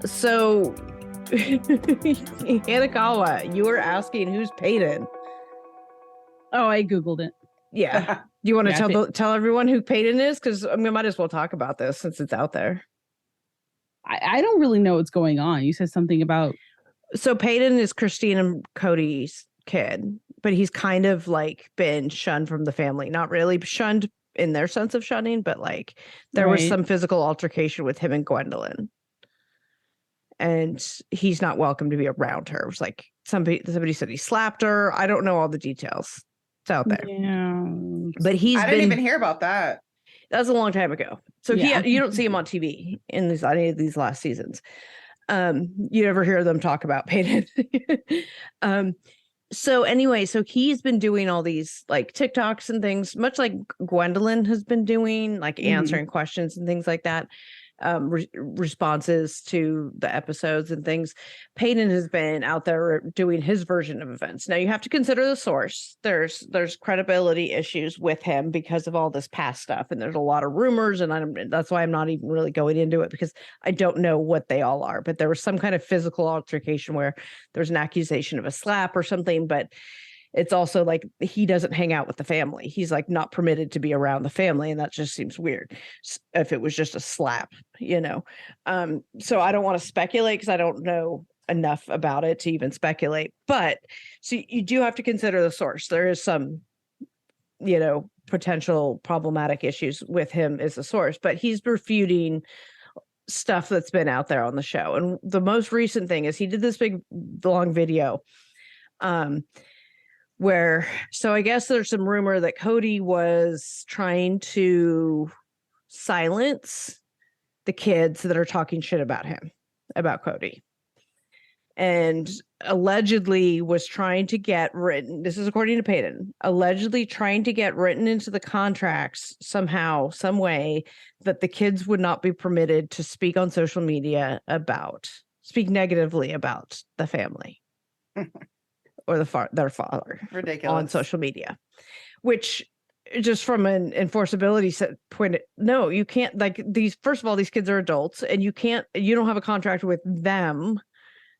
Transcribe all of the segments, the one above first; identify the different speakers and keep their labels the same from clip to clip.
Speaker 1: So Hanekawa, you were asking who's Peyton.
Speaker 2: Oh, I Googled it.
Speaker 1: Yeah. Do you want to tell everyone who Peyton is? Because I mean, we might as well talk about this since it's out there.
Speaker 2: I don't really know what's going on. You said something about...
Speaker 1: So Peyton is Christine and Cody's kid, but he's kind of like been shunned from the family. Not really shunned in their sense of shunning, but like there was some physical altercation with him and Gwendolyn. And he's not welcome to be around her. It was like somebody said he slapped her. I don't know all the details. It's out there.
Speaker 2: Yeah.
Speaker 1: But
Speaker 3: I didn't even hear about that.
Speaker 1: That was a long time ago. So you don't see him on TV in any of these last seasons. You never hear them talk about Peyton. So anyway, so he's been doing all these like TikToks and things, much like Gwendolyn has been doing, like answering questions and things like that. Responses to the episodes and things. Peyton has been out there doing his version of events. Now you have to consider the source. There's credibility issues with him because of all this past stuff, and there's a lot of rumors, and that's why I'm not even really going into it because I don't know what they all are. But there was some kind of physical altercation where there's an accusation of a slap or something, but it's also like he doesn't hang out with the family. He's like not permitted to be around the family. And that just seems weird if it was just a slap, you know? So I don't want to speculate because I don't know enough about it to even speculate. But so you do have to consider the source. There is some, you know, potential problematic issues with him as a source, but he's refuting stuff that's been out there on the show. And the most recent thing is he did this big long video. So I guess there's some rumor that Cody was trying to silence the kids that are talking shit about him, about Cody. And allegedly was trying to get written, this is according to Peyton, allegedly trying to get written into the contracts somehow, some way, that the kids would not be permitted to speak on social media speak negatively about the family. Or their father.
Speaker 3: Ridiculous.
Speaker 1: On social media, which just from an enforceability point, no, you can't. Like these, first of all, these kids are adults, and you don't have a contract with them.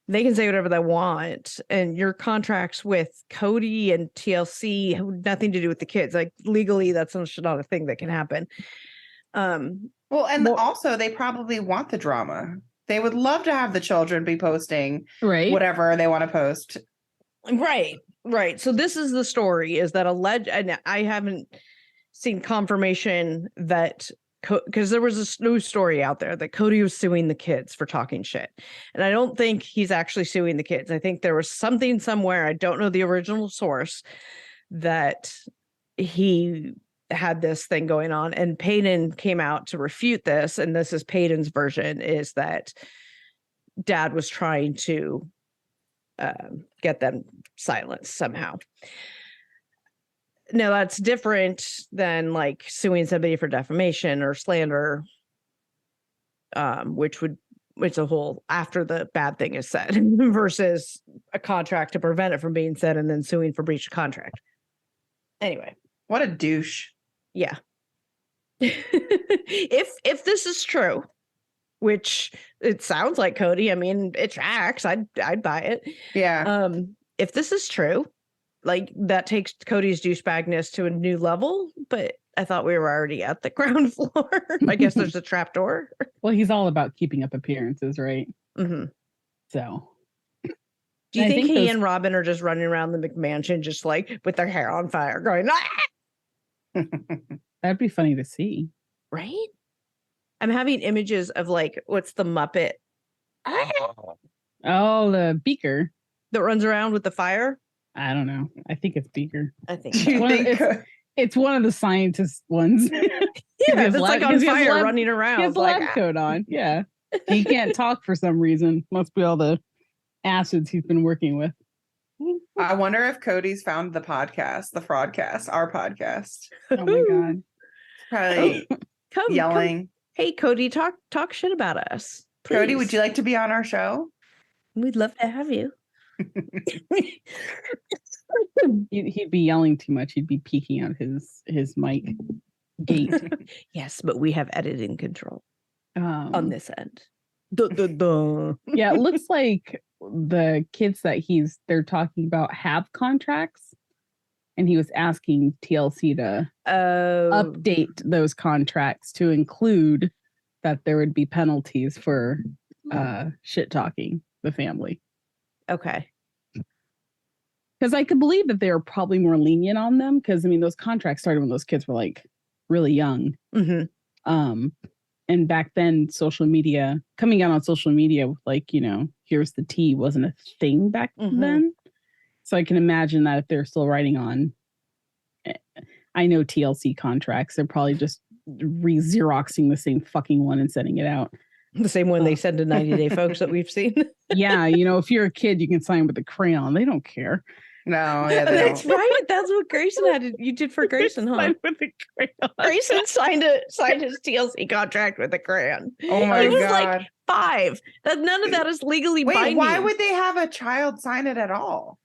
Speaker 1: They can say whatever they want, and your contracts with Cody and TLC have nothing to do with the kids. Like legally, that's not a thing that can happen.
Speaker 3: Well, and also they probably want the drama. They would love to have the children be posting whatever they want to post.
Speaker 1: Right. So this is the story, is that and I haven't seen confirmation that, because there was a news story out there that Cody was suing the kids for talking shit. And I don't think he's actually suing the kids. I think there was something somewhere, I don't know the original source, that he had this thing going on. And Peyton came out to refute this. And this is Peyton's version, is that Dad was trying to get them silenced somehow. Now that's different than like suing somebody for defamation or slander, which it's a whole after the bad thing is said versus a contract to prevent it from being said and then suing for breach of contract. Anyway,
Speaker 3: what a douche.
Speaker 1: Yeah. If this is true, which it sounds like, Cody, I mean, it tracks. I'd buy it.
Speaker 3: Yeah.
Speaker 1: If this is true, like that takes Cody's douchebagness to a new level, but I thought we were already at the ground floor. I guess there's a trap door.
Speaker 2: Well, he's all about keeping up appearances, right?
Speaker 1: Mm-hmm.
Speaker 2: So.
Speaker 1: Do you think he and Robin are just running around the McMansion just like with their hair on fire going, ah!
Speaker 2: That'd be funny to see.
Speaker 1: Right? I'm having images of like, what's the Muppet?
Speaker 2: Oh, the Beaker.
Speaker 1: That runs around with the fire?
Speaker 2: I don't know. I think it's Beaker.
Speaker 1: I think so.
Speaker 2: It's one of the scientist ones.
Speaker 1: Yeah, it's like on fire running around.
Speaker 2: He has lab coat on. Yeah. He can't talk for some reason. Must be all the acids he's been working with.
Speaker 3: I wonder if Cody's found the podcast, the Fraudcast, our podcast.
Speaker 2: Oh my God.
Speaker 3: Probably yelling.
Speaker 1: Hey, Cody, talk shit about us. Please.
Speaker 3: Cody, would you like to be on our show?
Speaker 1: We'd love to have you.
Speaker 2: He'd be yelling too much. He'd be peeking out his mic gate.
Speaker 1: Yes, but we have editing control on this end.
Speaker 2: Yeah, it looks like the kids that they're talking about have contracts, and he was asking TLC to update those contracts to include that there would be penalties for shit talking the family.
Speaker 1: Okay.
Speaker 2: Because I could believe that they were probably more lenient on them, because I mean those contracts started when those kids were like really young.
Speaker 1: Mm-hmm.
Speaker 2: And back then, social media, coming out on social media, like, you know, here's the tea, wasn't a thing back then. So I can imagine that if they're still writing on, I know TLC contracts, they're probably just re-Xeroxing the same fucking one and sending it out.
Speaker 1: The same one they send to 90 Day Folks that we've seen.
Speaker 2: Yeah, you know, if you're a kid, you can sign with a crayon. They don't care.
Speaker 3: No, yeah,
Speaker 1: that's right. That's what Grayson you did for Grayson, huh?
Speaker 2: With a crayon.
Speaker 1: Grayson signed his TLC contract with a crayon.
Speaker 3: Oh my
Speaker 1: God. He was
Speaker 3: God.
Speaker 1: like 5. None of that is legally binding.
Speaker 3: Why would they have a child sign it at all?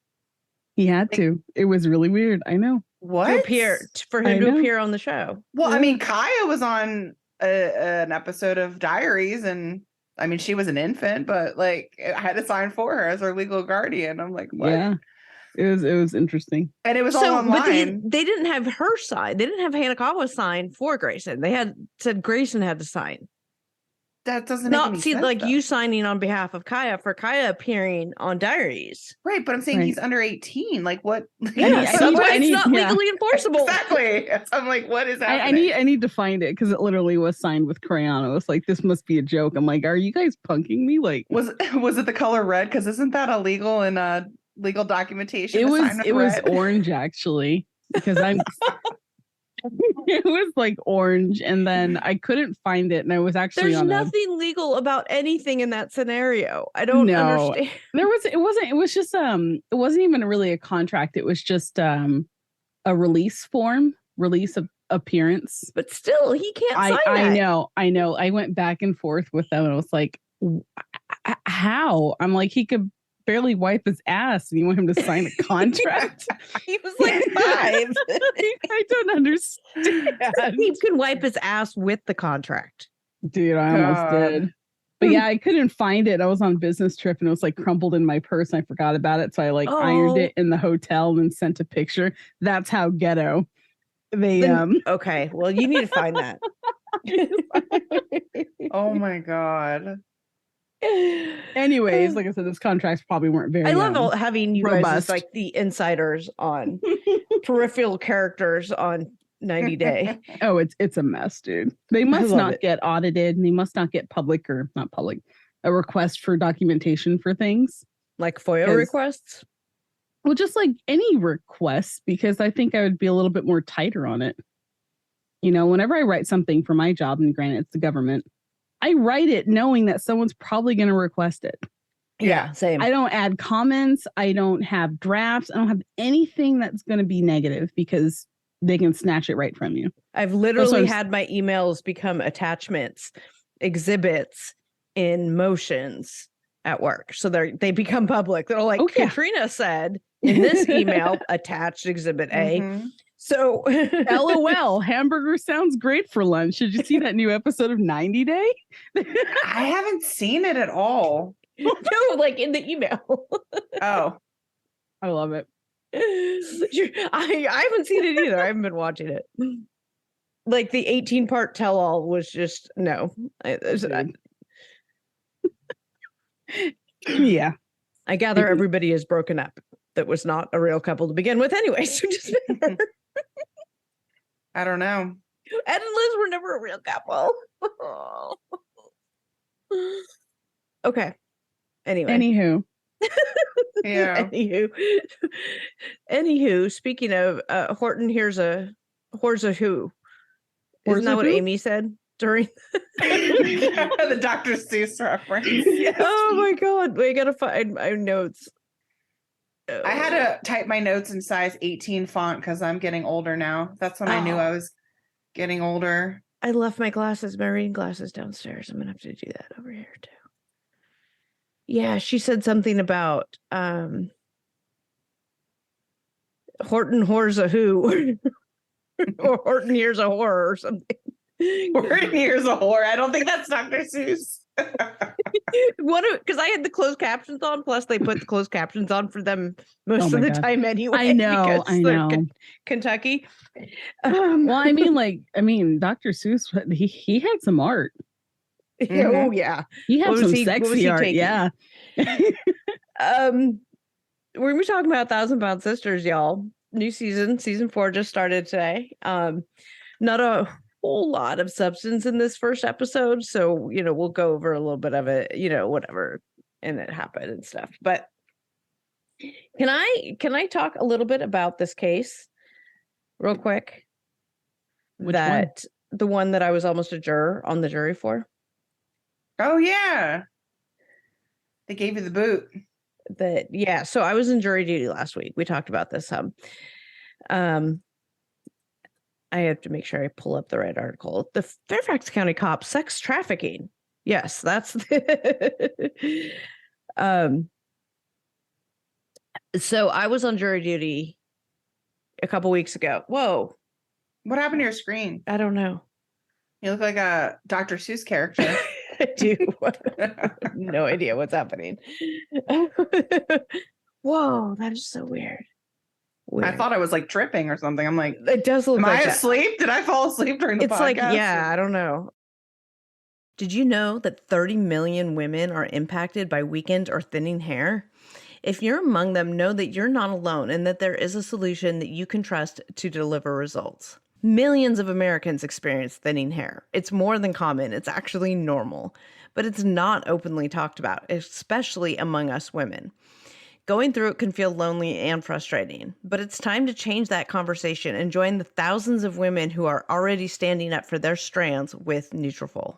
Speaker 2: He had to. It was really weird. I know.
Speaker 3: What?
Speaker 1: For him to appear on the show.
Speaker 3: Well, I mean, Kaya was on an episode of Diaries, and I mean, she was an infant, but like I had to sign for her as her legal guardian. I'm like, what?
Speaker 2: Yeah. It was interesting.
Speaker 3: And it was all online.
Speaker 1: But they didn't have her sign. They didn't have Hanekawa sign for Grayson. They said Grayson had to sign.
Speaker 3: That doesn't make any sense.
Speaker 1: Like you signing on behalf of Kaya for Kaya appearing on Diaries.
Speaker 3: Right, but I'm saying he's under 18. Like what?
Speaker 1: Yeah, it's not legally enforceable.
Speaker 3: Exactly. So I'm like, what is happening?
Speaker 2: I need to find it, because it literally was signed with crayon. I was like, this must be a joke. I'm like, are you guys punking me? Like,
Speaker 3: was it the color red? Because isn't that illegal in legal documentation?
Speaker 2: It was orange, actually, because I'm it was like orange, and then I couldn't find it, and I was actually
Speaker 1: there's nothing legal about anything in that scenario. I don't understand.
Speaker 2: It wasn't even really a contract. It was just a release of appearance.
Speaker 1: But still, he can't sign that.
Speaker 2: I know. I went back and forth with them, and I was like, how? I'm like, he could barely wipe his ass, and you want him to sign a contract?
Speaker 1: He was like 5.
Speaker 2: I don't understand.
Speaker 1: He can wipe his ass with the contract.
Speaker 2: Dude, I almost did. But yeah, I couldn't find it. I was on a business trip, and it was like crumpled in my purse, and I forgot about it. So I ironed it in the hotel and then sent a picture. That's how ghetto they
Speaker 1: Okay, well, you need to find that.
Speaker 3: Oh my God.
Speaker 2: Anyways, like I said, those contracts probably weren't very.
Speaker 1: I love having you
Speaker 2: robust.
Speaker 1: guys as like the insiders on peripheral characters on 90 Day.
Speaker 2: Oh, it's a mess, dude. They must not get audited, and they must not get a request for documentation for things
Speaker 1: like FOIA requests.
Speaker 2: Well, just like any requests, because I think I would be a little bit more tighter on it. You know, whenever I write something for my job, and granted it's the government, I write it knowing that someone's probably going to request it.
Speaker 1: Yeah, same.
Speaker 2: I don't add comments. I don't have drafts. I don't have anything that's going to be negative, because they can snatch it right from you.
Speaker 1: I've literally had my emails become attachments, exhibits in motions at work. So they become public. They're like, Katrina said in this email, attached exhibit A. Mm-hmm. So
Speaker 2: LOL, hamburger sounds great for lunch. Did you see that new episode of 90 Day?
Speaker 3: I haven't seen it at all.
Speaker 1: No, like in the email.
Speaker 3: Oh,
Speaker 2: I love it.
Speaker 1: I haven't seen it either. I haven't been watching it. Like the 18-part tell-all was just no.
Speaker 2: Yeah.
Speaker 1: I gather everybody is broken up. That was not a real couple to begin with anyway. So just
Speaker 3: I don't know.
Speaker 1: Ed and Liz were never a real couple. Okay.
Speaker 2: Anywho.
Speaker 3: Yeah.
Speaker 1: Anywho, speaking of Horton, here's a who. Isn't that what Amy said during
Speaker 3: the Dr. Seuss reference?
Speaker 1: Yes. Oh my God. We gotta find my notes.
Speaker 3: I had to type my notes in size 18 font because I'm getting older now. That's when I knew I was getting older.
Speaker 1: I left my reading glasses downstairs. I'm gonna have to do that over here too. Yeah, she said something about Horton whores a who or Horton here's a whore or something.
Speaker 3: Horton here's a whore. I don't think that's Dr. Seuss.
Speaker 1: Because I had the closed captions on, plus they put the closed captions on for them most of the time anyway.
Speaker 2: I know.
Speaker 1: Kentucky.
Speaker 2: Well, I mean, Dr. Seuss, he had some art.
Speaker 1: Oh yeah,
Speaker 2: he had some sexy art.
Speaker 1: Taking?
Speaker 2: Yeah.
Speaker 1: We're gonna be talking about 1,000-Pound Sisters, y'all. New season 4 just started today. Not a whole lot of substance in this first episode, so we'll go over a little bit of it, whatever, and it happened and stuff. But can I talk a little bit about this case real quick?
Speaker 2: Which one?
Speaker 1: The one that I was almost a juror on the jury for.
Speaker 3: Oh yeah, they gave you the boot.
Speaker 1: So I was in jury duty last week. We talked about this some. I have to make sure I pull up the right article. The Fairfax County cop sex trafficking. Yes, that's so I was on jury duty a couple weeks ago. Whoa.
Speaker 3: What happened to your screen?
Speaker 1: I don't know.
Speaker 3: You look like a Dr. Seuss character.
Speaker 1: I do. No idea what's happening. Whoa, that is so weird.
Speaker 3: I thought I was like tripping or something. I'm like,
Speaker 1: it does look like
Speaker 3: I asleep? Did I fall asleep during the podcast?
Speaker 1: It's like, yeah, I don't know. Did you know that 30 million women are impacted by weakened or thinning hair? If you're among them, know that you're not alone and that there is a solution that you can trust to deliver results. Millions of Americans experience thinning hair. It's more than common. It's actually normal, but it's not openly talked about, especially among us women. Going through it can feel lonely and frustrating, but it's time to change that conversation and join the thousands of women who are already standing up for their strands with Nutrafol.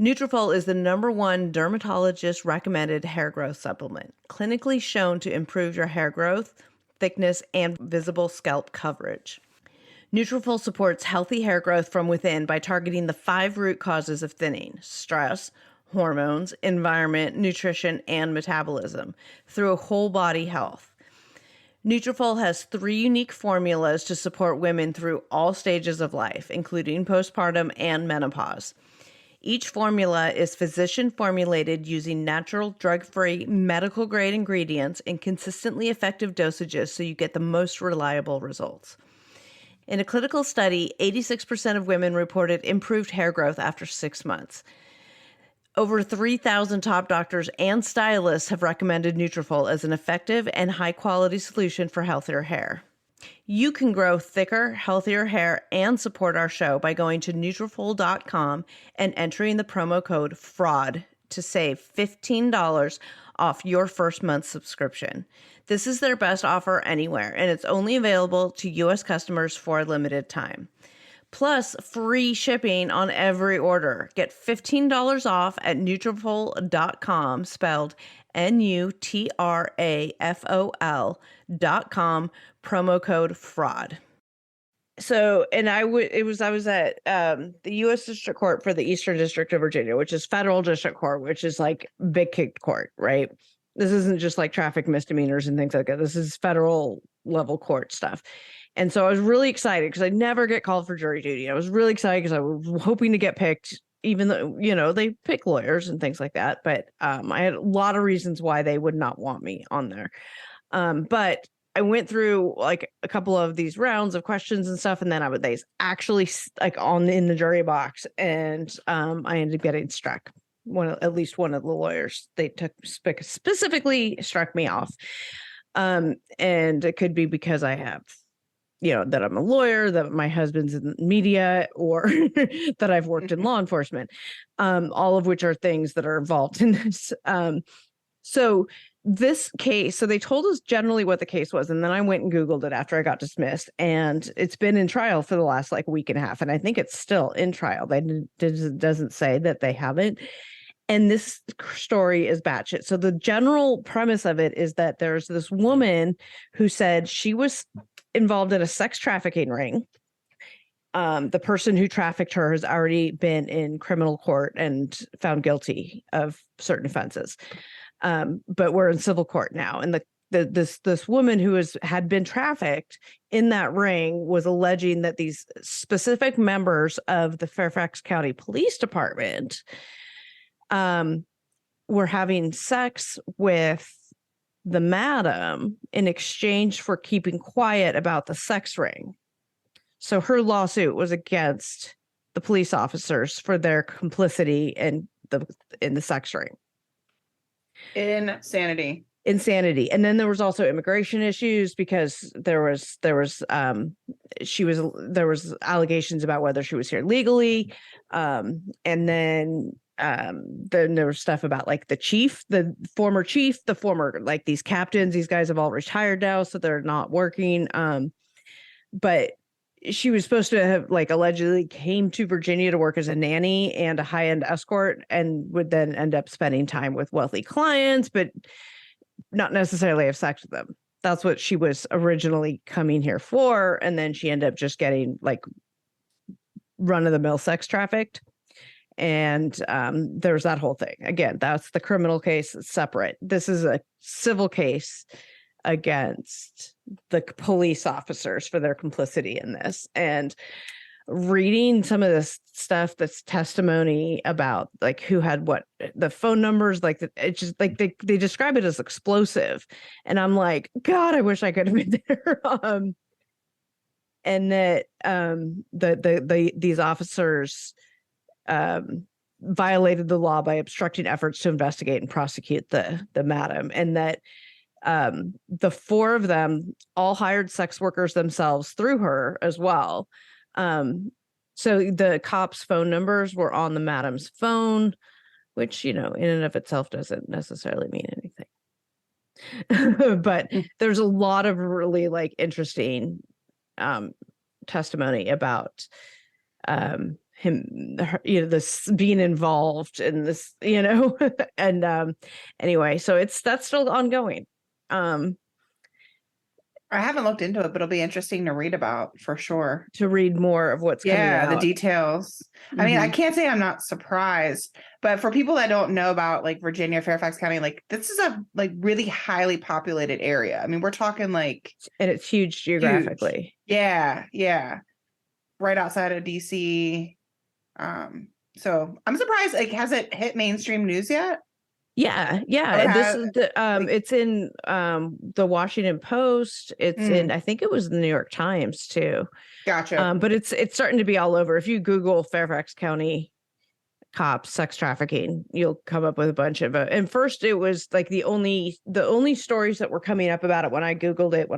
Speaker 1: Nutrafol is the #1 dermatologist recommended hair growth supplement, clinically shown to improve your hair growth, thickness, and visible scalp coverage. Nutrafol supports healthy hair growth from within by targeting the 5 root causes of thinning: stress, hormones, environment, nutrition, and metabolism through whole body health. Nutrafol has 3 unique formulas to support women through all stages of life, including postpartum and menopause. Each formula is physician formulated using natural, drug-free, medical-grade ingredients in consistently effective dosages so you get the most reliable results. In a clinical study, 86% of women reported improved hair growth after 6 months. Over 3,000 top doctors and stylists have recommended Nutrafol as an effective and high-quality solution for healthier hair. You can grow thicker, healthier hair and support our show by going to Nutrafol.com and entering the promo code FRAUD to save $15 off your first month's subscription. This is their best offer anywhere, and it's only available to U.S. customers for a limited time. Plus free shipping on every order. Get $15 off at Nutrafol.com, spelled Nutrafol.com, promo code FRAUD. So, and I was at the U.S. District Court for the Eastern District of Virginia, which is federal district court, which is like big kick court, right? This isn't just like traffic misdemeanors and things like that. This is federal level court stuff. And so I was really excited because I never get called for jury duty. I was really excited because I was hoping to get picked, even though, they pick lawyers and things like that. But I had a lot of reasons why they would not want me on there. But I went through like a couple of these rounds of questions and stuff. And then they actually like in the jury box. And I ended up getting struck. At least one of the lawyers they took specifically struck me off. And it could be because I have, that I'm a lawyer, that my husband's in media, or that I've worked in law enforcement, all of which are things that are involved in this. So this case, so they told us generally what the case was. And then I went and Googled it after I got dismissed, and it's been in trial for the last like week and a half. And I think it's still in trial. Doesn't say that they haven't. And this story is batshit. So the general premise of it is that there's this woman who said she was involved in a sex trafficking ring. The person who trafficked her has already been in criminal court and found guilty of certain offenses. But we're in civil court now. And this woman who had been trafficked in that ring was alleging that these specific members of the Fairfax County Police Department were having sex with the madam in exchange for keeping quiet about the sex ring. So her lawsuit was against the police officers for their complicity in the sex ring.
Speaker 3: Insanity.
Speaker 1: And then there was also immigration issues because there was allegations about whether she was here legally. And then there was stuff about like the former chief, like these captains, these guys have all retired now, so they're not working. But she was supposed to have like allegedly came to Virginia to work as a nanny and a high-end escort, and would then end up spending time with wealthy clients, but not necessarily have sex with them. That's what she was originally coming here for. And then she ended up just getting like run-of-the-mill sex trafficked. And there's that whole thing. Again, that's the criminal case. It's separate. This is a civil case against the police officers for their complicity in this. And reading some of this stuff, that's testimony about like who had what, the phone numbers, like it's just like they describe it as explosive, and I'm like, God, I wish I could have been there. And that these officers violated the law by obstructing efforts to investigate and prosecute the madam, and that the four of them all hired sex workers themselves through her as well. So the cops' phone numbers were on the madam's phone, which, in and of itself doesn't necessarily mean anything. But there's a lot of really like interesting testimony about him, this being involved in this, and anyway, so that's still ongoing.
Speaker 3: I haven't looked into it, but it'll be interesting to read about for sure.
Speaker 1: To read more of what's coming out.
Speaker 3: The details. Mm-hmm. I mean, I can't say I'm not surprised, but for people that don't know about like Virginia, Fairfax County, like this is a like really highly populated area. I mean, we're talking like,
Speaker 1: and it's huge geographically.
Speaker 3: Huge. Yeah. Right outside of DC. So I'm surprised. Like, has it hit mainstream news yet?
Speaker 1: Yeah. This is it's in the Washington Post. It's in, I think it was the New York Times too.
Speaker 3: Gotcha.
Speaker 1: But it's starting to be all over. If you Google Fairfax County cops sex trafficking, you'll come up with a bunch of and first it was like the only stories that were coming up about it when I Googled it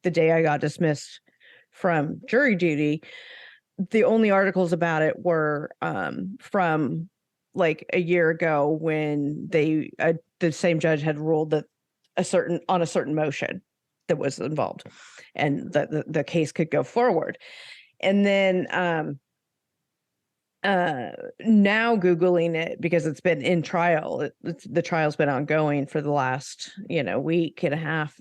Speaker 1: the day I got dismissed from jury duty. The only articles about it were from like a year ago when the same judge had ruled that on a certain motion that was involved, and that the case could go forward. And then now Googling it, because it's been in trial, the trial's been ongoing for the last week and a half.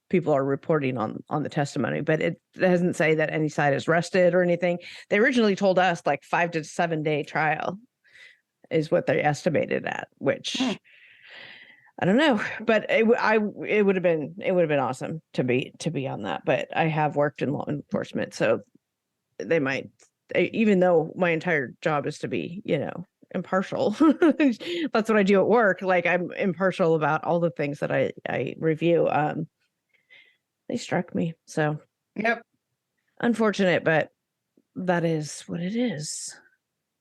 Speaker 1: People are reporting on the testimony, but it doesn't say that any side is rested or anything. They originally told us like 5 to 7 day trial is what they estimated at, which I don't know, but it would have been awesome to be on that. But I have worked in law enforcement, so they might, even though my entire job is to be, impartial. That's what I do at work. Like, I'm impartial about all the things that I review. They struck me. So
Speaker 3: yep.
Speaker 1: Unfortunate, but that is what it is.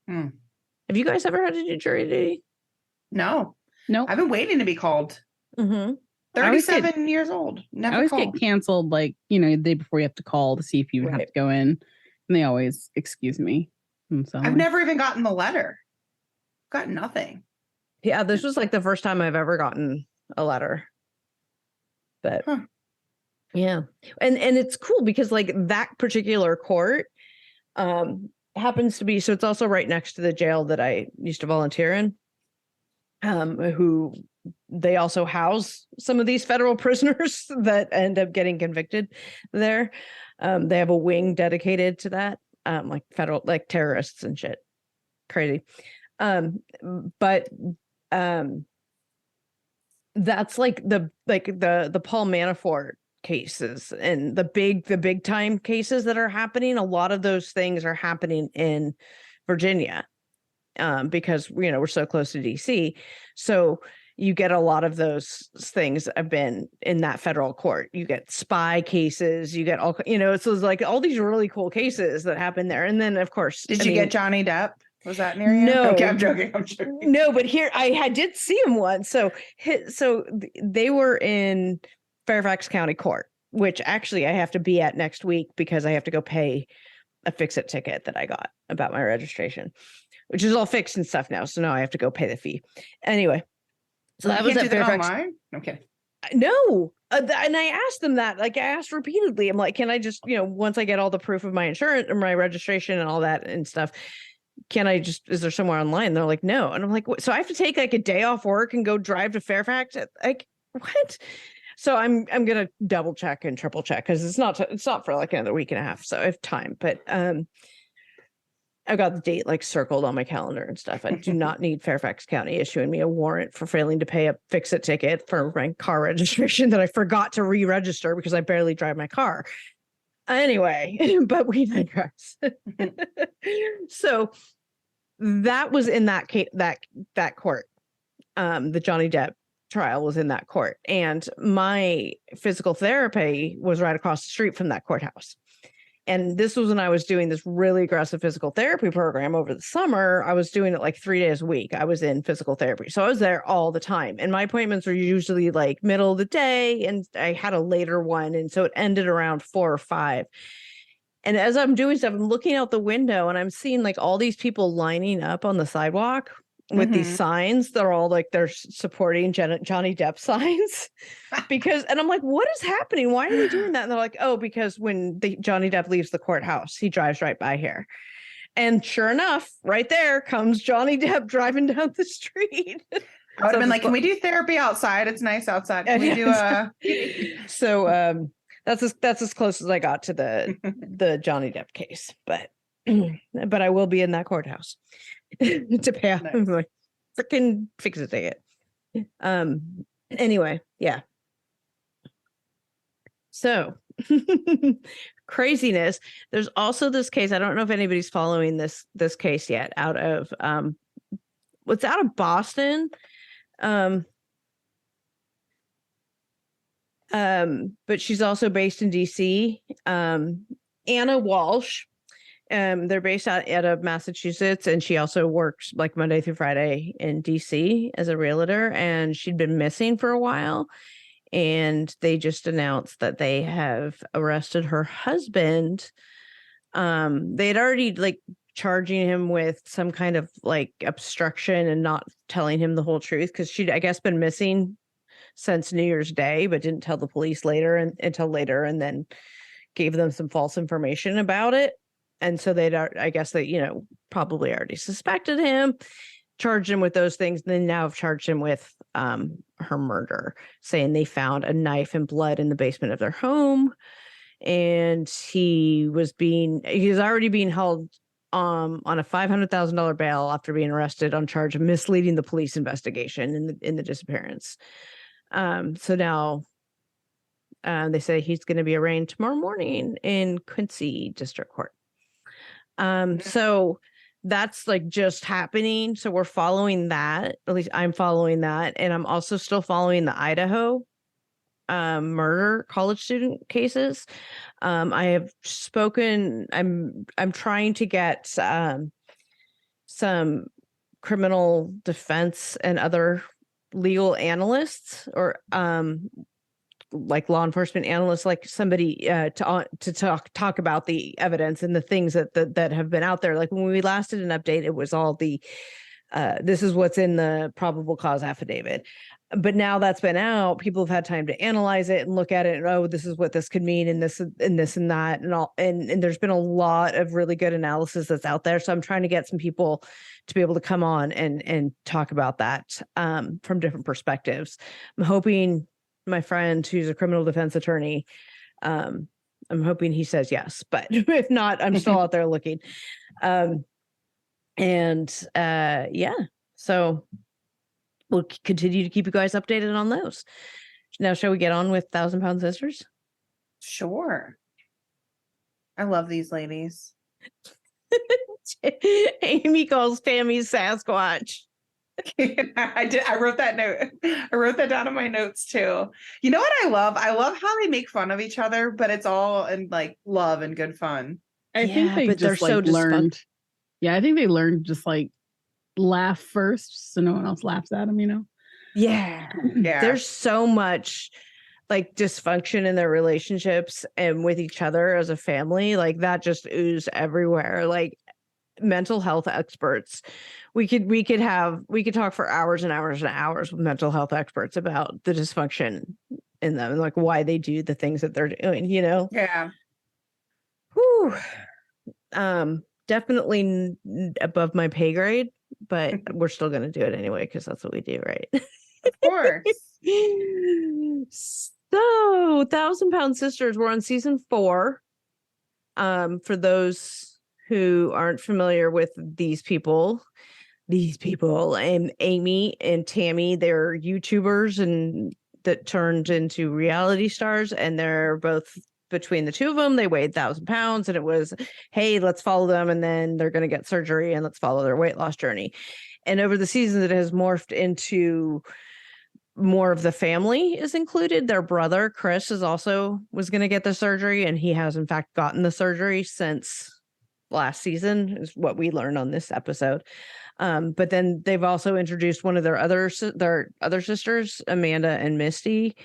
Speaker 1: Have you guys ever had to do jury duty?
Speaker 3: No.
Speaker 2: Nope.
Speaker 3: I've been waiting to be called. 37 years old. Never
Speaker 2: I always
Speaker 3: called.
Speaker 2: get canceled like, the day before you have to call to see if you have to go in. And they always excuse me. So
Speaker 3: I've never even gotten the letter. Got nothing.
Speaker 1: Yeah, this was like the first time I've ever gotten a letter. But yeah. And it's cool because like that particular court happens to be, so it's also right next to the jail that I used to volunteer in, who they also house some of these federal prisoners that end up getting convicted there. They have a wing dedicated to that, like federal, like terrorists and shit. Crazy. But that's like the Paul Manafort cases and the big time cases that are happening. A lot of those things are happening in Virginia. because we're so close to DC. So you get a lot of those things have been in that federal court. You get spy cases, you get all, so it's like all these really cool cases that happen there. And then of course,
Speaker 3: did you get Johnny Depp? Was that near you?
Speaker 1: No.
Speaker 3: Okay, I'm joking.
Speaker 1: No, but here I did see him once. So they were in Fairfax County Court, which actually I have to be at next week because I have to go pay a fix-it ticket that I got about my registration, which is all fixed and stuff now. So now I have to go pay the fee. Anyway, so that was at Fairfax.
Speaker 3: Online? Okay.
Speaker 1: No. And I asked them that, like I asked repeatedly. I'm like, can I just, once I get all the proof of my insurance or my registration and all that and stuff, is there somewhere online? They're like, no. And I'm like, what? So I have to take like a day off work and go drive to Fairfax? Like, what? So I'm going to double check and triple check because it's not for like another week and a half. So I have time, but I've got the date like circled on my calendar and stuff. I do not need Fairfax County issuing me a warrant for failing to pay a fix-it ticket for my car registration that I forgot to re-register because I barely drive my car. Anyway, but we digress. So that was in that case, that court. The Johnny Depp trial was in that court, and my physical therapy was right across the street from that courthouse. And this was when I was doing this really aggressive physical therapy program over the summer. I was doing it like 3 days a week. I was in physical therapy. So I was there all the time. And my appointments were usually like middle of the day. And I had a later one. And so it ended around 4 or 5. And as I'm doing stuff, I'm looking out the window and I'm seeing like all these people lining up on the sidewalk with these signs that are all like they're supporting Johnny Depp signs and I'm like, what is happening? Why are they doing that? And they're like, oh, because when Johnny Depp leaves the courthouse, he drives right by here. And sure enough, right there comes Johnny Depp driving down the street.
Speaker 3: I would have been like, can we do therapy outside? It's nice outside. Can we do a
Speaker 1: So that's as close as I got to the Johnny Depp case, but I will be in that courthouse to pay off my freaking fix-it ticket. Anyway, yeah. So craziness. There's also this case. I don't know if anybody's following this case yet. Out of what's out of Boston. But she's also based in DC. Anna Walsh. They're based out of Massachusetts, and she also works like Monday through Friday in DC as a realtor, and she'd been missing for a while. And they just announced that they have arrested her husband. They'd already like charging him with some kind of like obstruction and not telling him the whole truth because she'd, I guess, been missing since New Year's Day, but didn't tell the police until later, and then gave them some false information about it. And so I guess they, probably already suspected him, charged him with those things. And then now have charged him with her murder, saying they found a knife and blood in the basement of their home. And he's already being held on a $500,000 bail after being arrested on charge of misleading the police investigation in the disappearance. So now they say he's going to be arraigned tomorrow morning in Quincy District Court. So that's like just happening. So we're following that. At least I'm following that. And I'm also still following the Idaho murder college student cases. I have spoken, I'm trying to get some criminal defense and other legal analysts or like law enforcement analysts, like somebody to talk about the evidence and the things that have been out there. Like when we last did an update, it was all the this is what's in the probable cause affidavit. But now that's been out, people have had time to analyze it and look at it and, oh, this is what this could mean and this and that and all. And there's been a lot of really good analysis that's out there. So I'm trying to get some people to be able to come on and talk about that from different perspectives. I'm hoping my friend who's a criminal defense attorney, I'm hoping he says yes, but if not, I'm still out there looking. Yeah, so we'll continue to keep you guys updated on those. Now, shall we get on with 1,000 Pound Sisters?
Speaker 3: Sure. I love these ladies.
Speaker 1: Amy calls Tammy Sasquatch.
Speaker 3: I wrote that note. I wrote that down in my notes too. You know what I love? I love how they make fun of each other, but it's all in like love and good fun.
Speaker 2: I think they
Speaker 1: but they're
Speaker 2: just like
Speaker 1: so
Speaker 2: learned. Yeah, I think they learned just like laugh first so no one else laughs at them, you know?
Speaker 1: Yeah. There's so much like dysfunction in their relationships and with each other as a family. Like that just ooze everywhere. Like mental health experts. We could talk for hours and hours and hours with mental health experts about the dysfunction in them and like why they do the things that they're doing, you know?
Speaker 3: Yeah.
Speaker 1: Whew. Definitely above my pay grade, but we're still going to do it anyway because that's what we do, right?
Speaker 3: Of course.
Speaker 1: So 1,000 Pound Sisters, we're on season 4. For those who aren't familiar with these people and Amy and Tammy, they're YouTubers and that turned into reality stars, and they're both, between the two of them, they weighed 1,000 pounds, and it was, hey, let's follow them, and then they're going to get surgery, and let's follow their weight loss journey. And over the season, it has morphed into more of the family is included. Their brother, Chris, was going to get the surgery, and he has in fact gotten the surgery since last season, is what we learned on this episode. But then they've also introduced one of their other sisters, Amanda and Misty,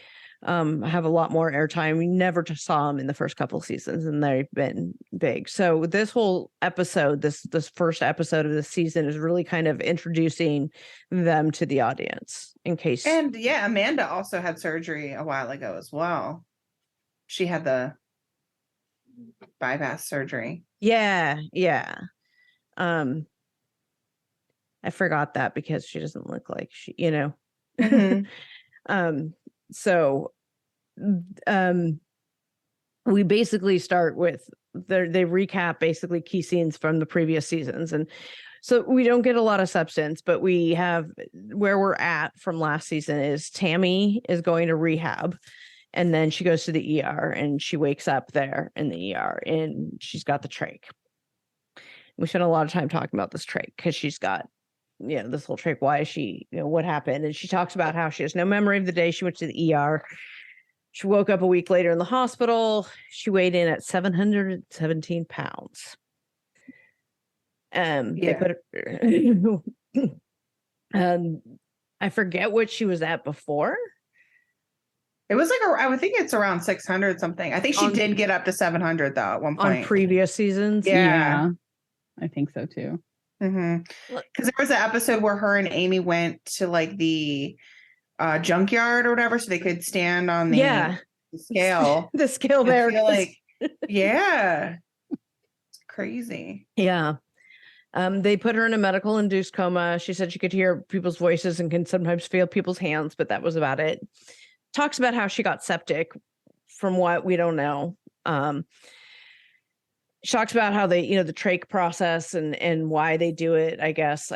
Speaker 1: have a lot more airtime. We never just saw them in the first couple of seasons, and they've been big. So this whole episode, this first episode of the season, is really kind of introducing them to the audience. In case,
Speaker 3: and yeah, Amanda also had surgery a while ago as well. She had the bypass surgery.
Speaker 1: Yeah. I forgot that because she doesn't look like she, you know.
Speaker 3: Mm-hmm.
Speaker 1: So we basically start with they recap basically key scenes from the previous seasons, and so we don't get a lot of substance, but we have where we're at from last season is Tammy is going to rehab, and then she goes to the ER and she wakes up there in the ER and she's got the trach. We spent a lot of time talking about this trach because she's got, you know, this whole trach. Why is she, you know, what happened? And she talks about how she has no memory of the day she went to the ER. She woke up a week later in the hospital. She weighed in at 717 pounds. They put her, I forget what she was at before.
Speaker 3: It was like I would think it's around 600 something. I think she did get up to 700 though at one point
Speaker 1: on previous seasons.
Speaker 2: Yeah, I think so too.
Speaker 3: Because there was an episode where her and Amy went to like the junkyard or whatever, so they could stand on the scale.
Speaker 1: The scale there.
Speaker 3: I feel like, yeah, it's crazy.
Speaker 1: Yeah. They put her in a medical induced coma. She said she could hear people's voices and can sometimes feel people's hands, but that was about it. Talks about how she got septic, from what we don't know. She talks about how they, you know, the trach process and why they do it. I guess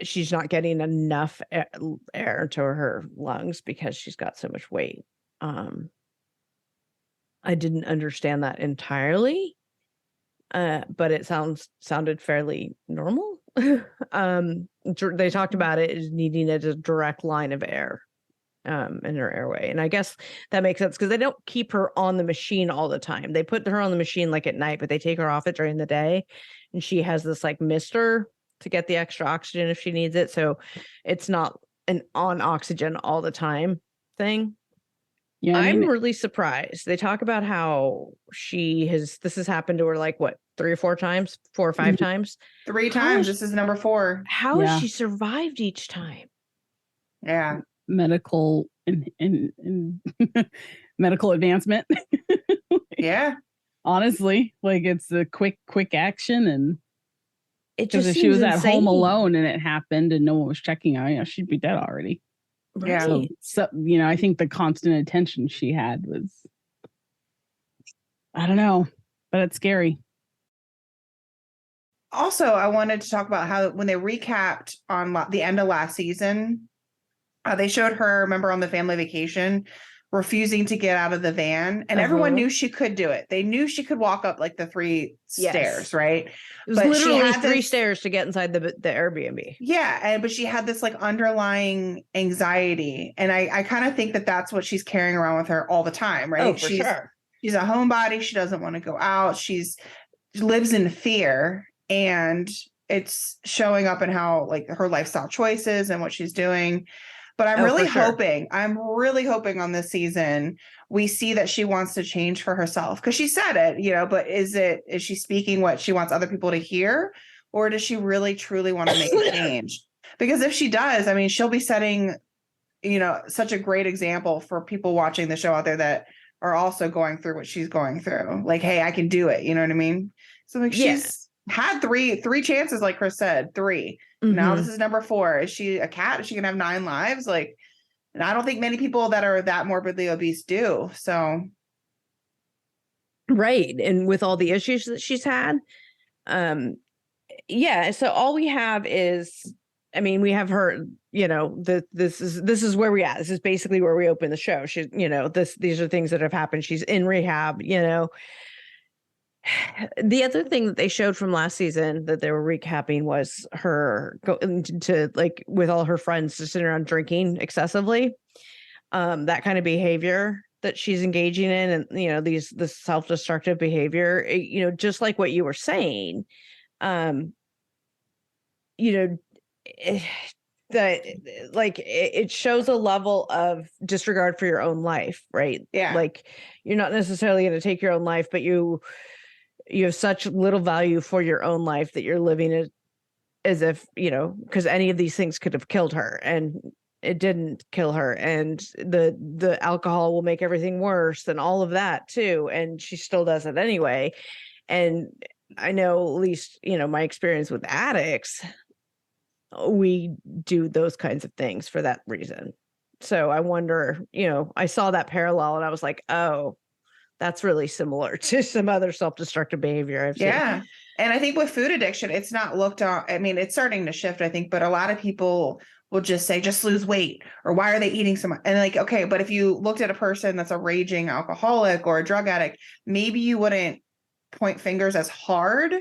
Speaker 1: she's not getting enough air to her lungs because she's got so much weight. I didn't understand that entirely. But it sounded fairly normal. They talked about it as needing a direct line of air in her airway, and I guess that makes sense because they don't keep her on the machine all the time. They put her on the machine like at night, but they take her off it during the day, and she has this like mister to get the extra oxygen if she needs it. So it's not an on oxygen all the time thing. Yeah, I'm really surprised. They talk about how this has happened to her like what, 4 or 5 times?
Speaker 3: 3 times. This is number 4.
Speaker 1: How has she survived each time?
Speaker 3: Yeah.
Speaker 2: Medical and medical advancement.
Speaker 3: Yeah.
Speaker 2: Honestly, like it's a quick action, and
Speaker 1: it just
Speaker 2: if she was at home alone and it happened and no one was checking on her, she'd be dead already.
Speaker 1: Right.
Speaker 3: Yeah.
Speaker 2: So, you know, I think the constant attention she had was, I don't know, but it's scary.
Speaker 3: Also, I wanted to talk about how when they recapped on the end of last season, they showed her, remember, on the family vacation refusing to get out of the van, and everyone knew she could do it. They knew she could walk up like the 3 stairs, right?
Speaker 1: It was literally 3 stairs to get inside the Airbnb.
Speaker 3: Yeah, but she had this like underlying anxiety, and I kind of think that that's what she's carrying around with her all the time, right?
Speaker 1: Oh, for sure.
Speaker 3: She's a homebody. She doesn't want to go out. She lives in fear, and it's showing up in how like her lifestyle choices and what she's doing. But I'm really hoping on this season we see that she wants to change for herself, because she said it, but is she speaking what she wants other people to hear, or does she really truly want to make a change? Because if she does, I mean, she'll be setting, such a great example for people watching the show out there that are also going through what she's going through. Like, hey, I can do it. You know what I mean? So like she's had three chances, like Chris said, 3. Now this is number 4. Is she a cat? Is she gonna have 9 lives? Like, and I don't think many people that are that morbidly obese do. So,
Speaker 1: right, and with all the issues that she's had, So all we have is, I mean, we have her. This is where we at. This is basically where we open the show. She's, these are things that have happened. She's in rehab. The other thing that they showed from last season that they were recapping was her going to like with all her friends to sit around drinking excessively. That kind of behavior that she's engaging in, and this self-destructive behavior, just like what you were saying, that like it shows a level of disregard for your own life, right?
Speaker 3: Yeah.
Speaker 1: Like you're not necessarily going to take your own life, but you have such little value for your own life that you're living it as if, because any of these things could have killed her, and it didn't kill her. And the alcohol will make everything worse and all of that too. And she still does it anyway. And I know, at least, my experience with addicts, we do those kinds of things for that reason. So I wonder, I saw that parallel and I was like, oh, that's really similar to some other self-destructive behavior I've seen.
Speaker 3: Yeah. And I think with food addiction, it's not looked on. I mean, it's starting to shift, I think, but a lot of people will just say, just lose weight, or why are they eating so much? And like, okay, but if you looked at a person that's a raging alcoholic or a drug addict, maybe you wouldn't point fingers as hard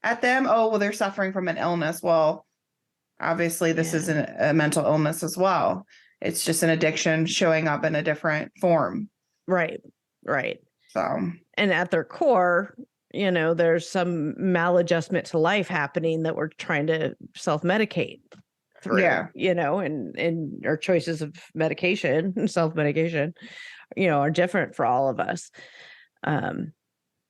Speaker 3: at them. Oh, well, they're suffering from an illness. Well, obviously this isn't a mental illness as well. It's just an addiction showing up in a different form.
Speaker 1: Right. So,
Speaker 3: and
Speaker 1: at their core, there's some maladjustment to life happening that we're trying to self-medicate through, and our choices of medication, self-medication, are different for all of us.
Speaker 3: And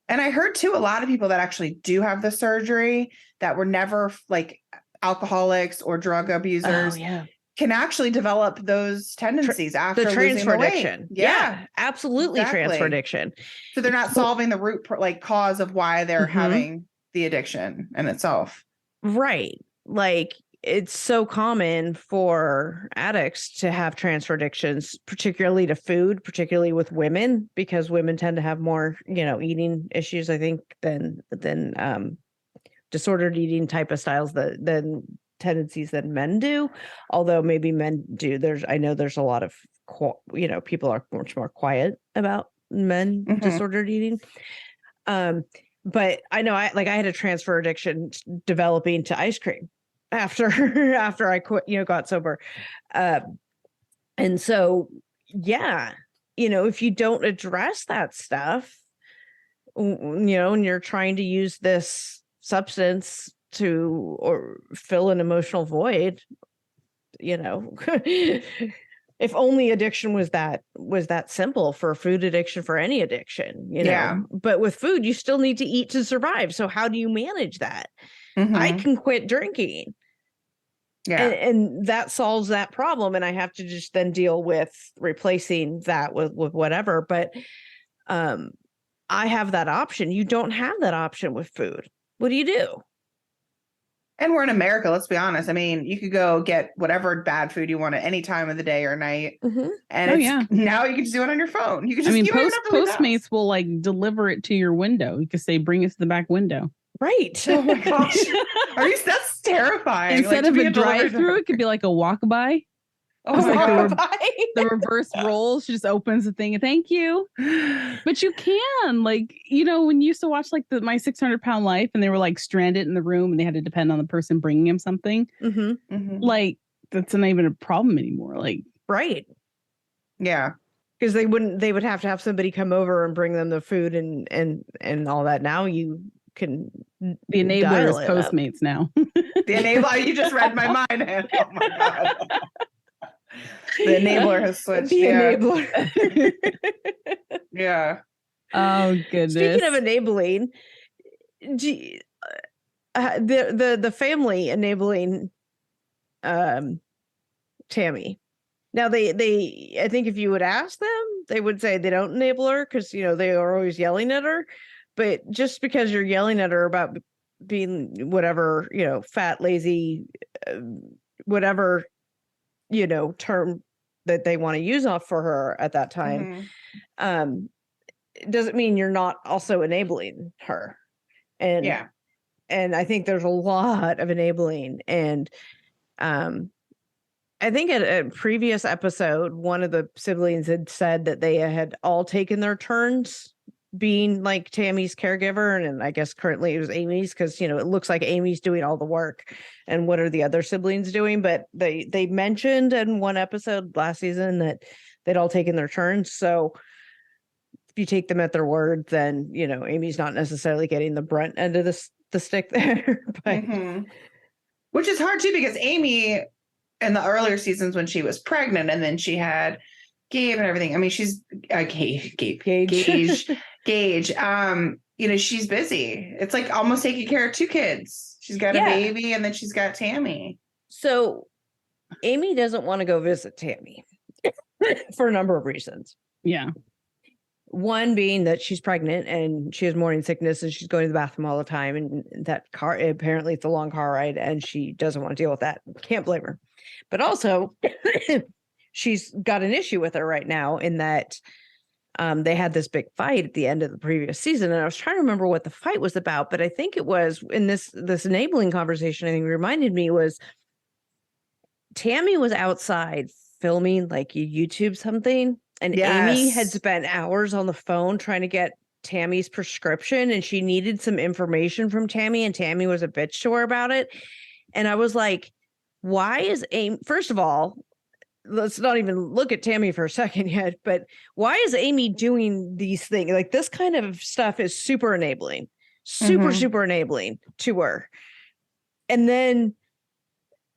Speaker 3: I heard too, a lot of people that actually do have the surgery that were never like alcoholics or drug abusers can actually develop those tendencies after
Speaker 1: the transfer addiction.
Speaker 3: Yeah,
Speaker 1: absolutely. Exactly. Transfer addiction.
Speaker 3: So they're not solving the root cause of why they're having the addiction in itself.
Speaker 1: Right. Like it's so common for addicts to have transfer addictions, particularly to food, particularly with women, because women tend to have more, eating issues, I think, than disordered eating type of styles than tendencies that men do, although maybe men do. I know there's a lot of people are much more quiet about men disordered eating, but I know I had a transfer addiction developing to ice cream after I quit, got sober, and so if you don't address that stuff, and you're trying to use this substance or fill an emotional void, if only addiction was that simple, for food addiction, for any addiction, but with food, you still need to eat to survive. So how do you manage that? I can quit drinking. And that solves that problem. And I have to just then deal with replacing that with whatever. But I have that option. You don't have that option with food. What do you do?
Speaker 3: And we're in America, let's be honest. I mean, you could go get whatever bad food you want at any time of the day or night. And now you can just do it on your phone. You can just
Speaker 2: Postmates will like deliver it to your window. You can say, bring it to the back window.
Speaker 1: Right.
Speaker 3: Oh my gosh. That's terrifying.
Speaker 2: Instead of a drive-through, it could be like a walk-by.
Speaker 3: Oh my God.
Speaker 2: The reverse roll. She just opens the thing and thank you. But you can, like, you know, when you used to watch like My 600-Pound Life and they were like stranded in the room and they had to depend on the person bringing him something. Like, that's not even a problem anymore. Like,
Speaker 1: right.
Speaker 3: Yeah.
Speaker 1: Because they would have to have somebody come over and bring them the food and all that. Now you can
Speaker 2: the enabler is Postmates now.
Speaker 3: The enabler, you just read my mind. Oh my God. The enabler has switched.
Speaker 1: The enabler.
Speaker 3: Yeah.
Speaker 2: Oh goodness.
Speaker 1: Speaking of enabling, the family enabling Tammy. Now they I think if you would ask them, they would say they don't enable her because you know they are always yelling at her. But just because you're yelling at her about being whatever, you know, fat, lazy, whatever, you know, term that they want to use off for her at that time, it doesn't mean you're not also enabling her. And and I think there's a lot of enabling. And I think at a previous episode, one of the siblings had said that they had all taken their turns being like Tammy's caregiver. And I guess currently it was Amy's because, you know, it looks like Amy's doing all the work. And what are the other siblings doing? But they mentioned in one episode last season that they'd all taken their turns. So if you take them at their word, then, you know, Amy's not necessarily getting the brunt end of the stick there. But
Speaker 3: which is hard too, because Amy in the earlier seasons when she was pregnant and then she had Gabe and everything. I mean, she's Gage. You know, she's busy. It's like almost taking care of two kids. She's got a baby and then she's got Tammy.
Speaker 1: So Amy doesn't want to go visit Tammy for a number of reasons.
Speaker 2: Yeah.
Speaker 1: One being that she's pregnant and she has morning sickness and she's going to the bathroom all the time. And that car, apparently it's a long car ride and she doesn't want to deal with that. Can't blame her. But also she's got an issue with her right now in that they had this big fight at the end of the previous season. And I was trying to remember what the fight was about, but I think it was in this enabling conversation, I think reminded me was Tammy was outside filming like YouTube something. And Amy had spent hours on the phone trying to get Tammy's prescription and she needed some information from Tammy and Tammy was a bitch to her about it. And I was like, why is Amy, first of all, let's not even look at Tammy for a second yet, but why is Amy doing these things? Like this kind of stuff is super enabling, super enabling to her. And then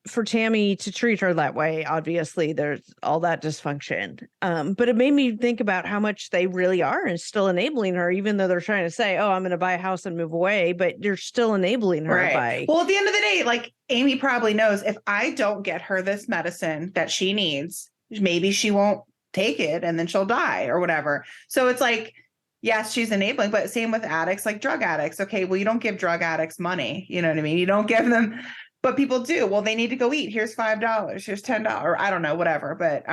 Speaker 1: for Tammy to treat her that way, obviously there's all that dysfunction. But it made me think about how much they really are and still enabling her, even though they're trying to say, oh, I'm going to buy a house and move away, but you're still enabling her by.
Speaker 3: Well, at the end of the day, like Amy probably knows if I don't get her this medicine that she needs, maybe she won't take it and then she'll die or whatever. So it's like, yes, she's enabling, but same with addicts, like drug addicts. Okay, well, you don't give drug addicts money. You know what I mean? You don't give them. But people do. Well, they need to go eat. Here's $5. Here's $10. I don't know, whatever. But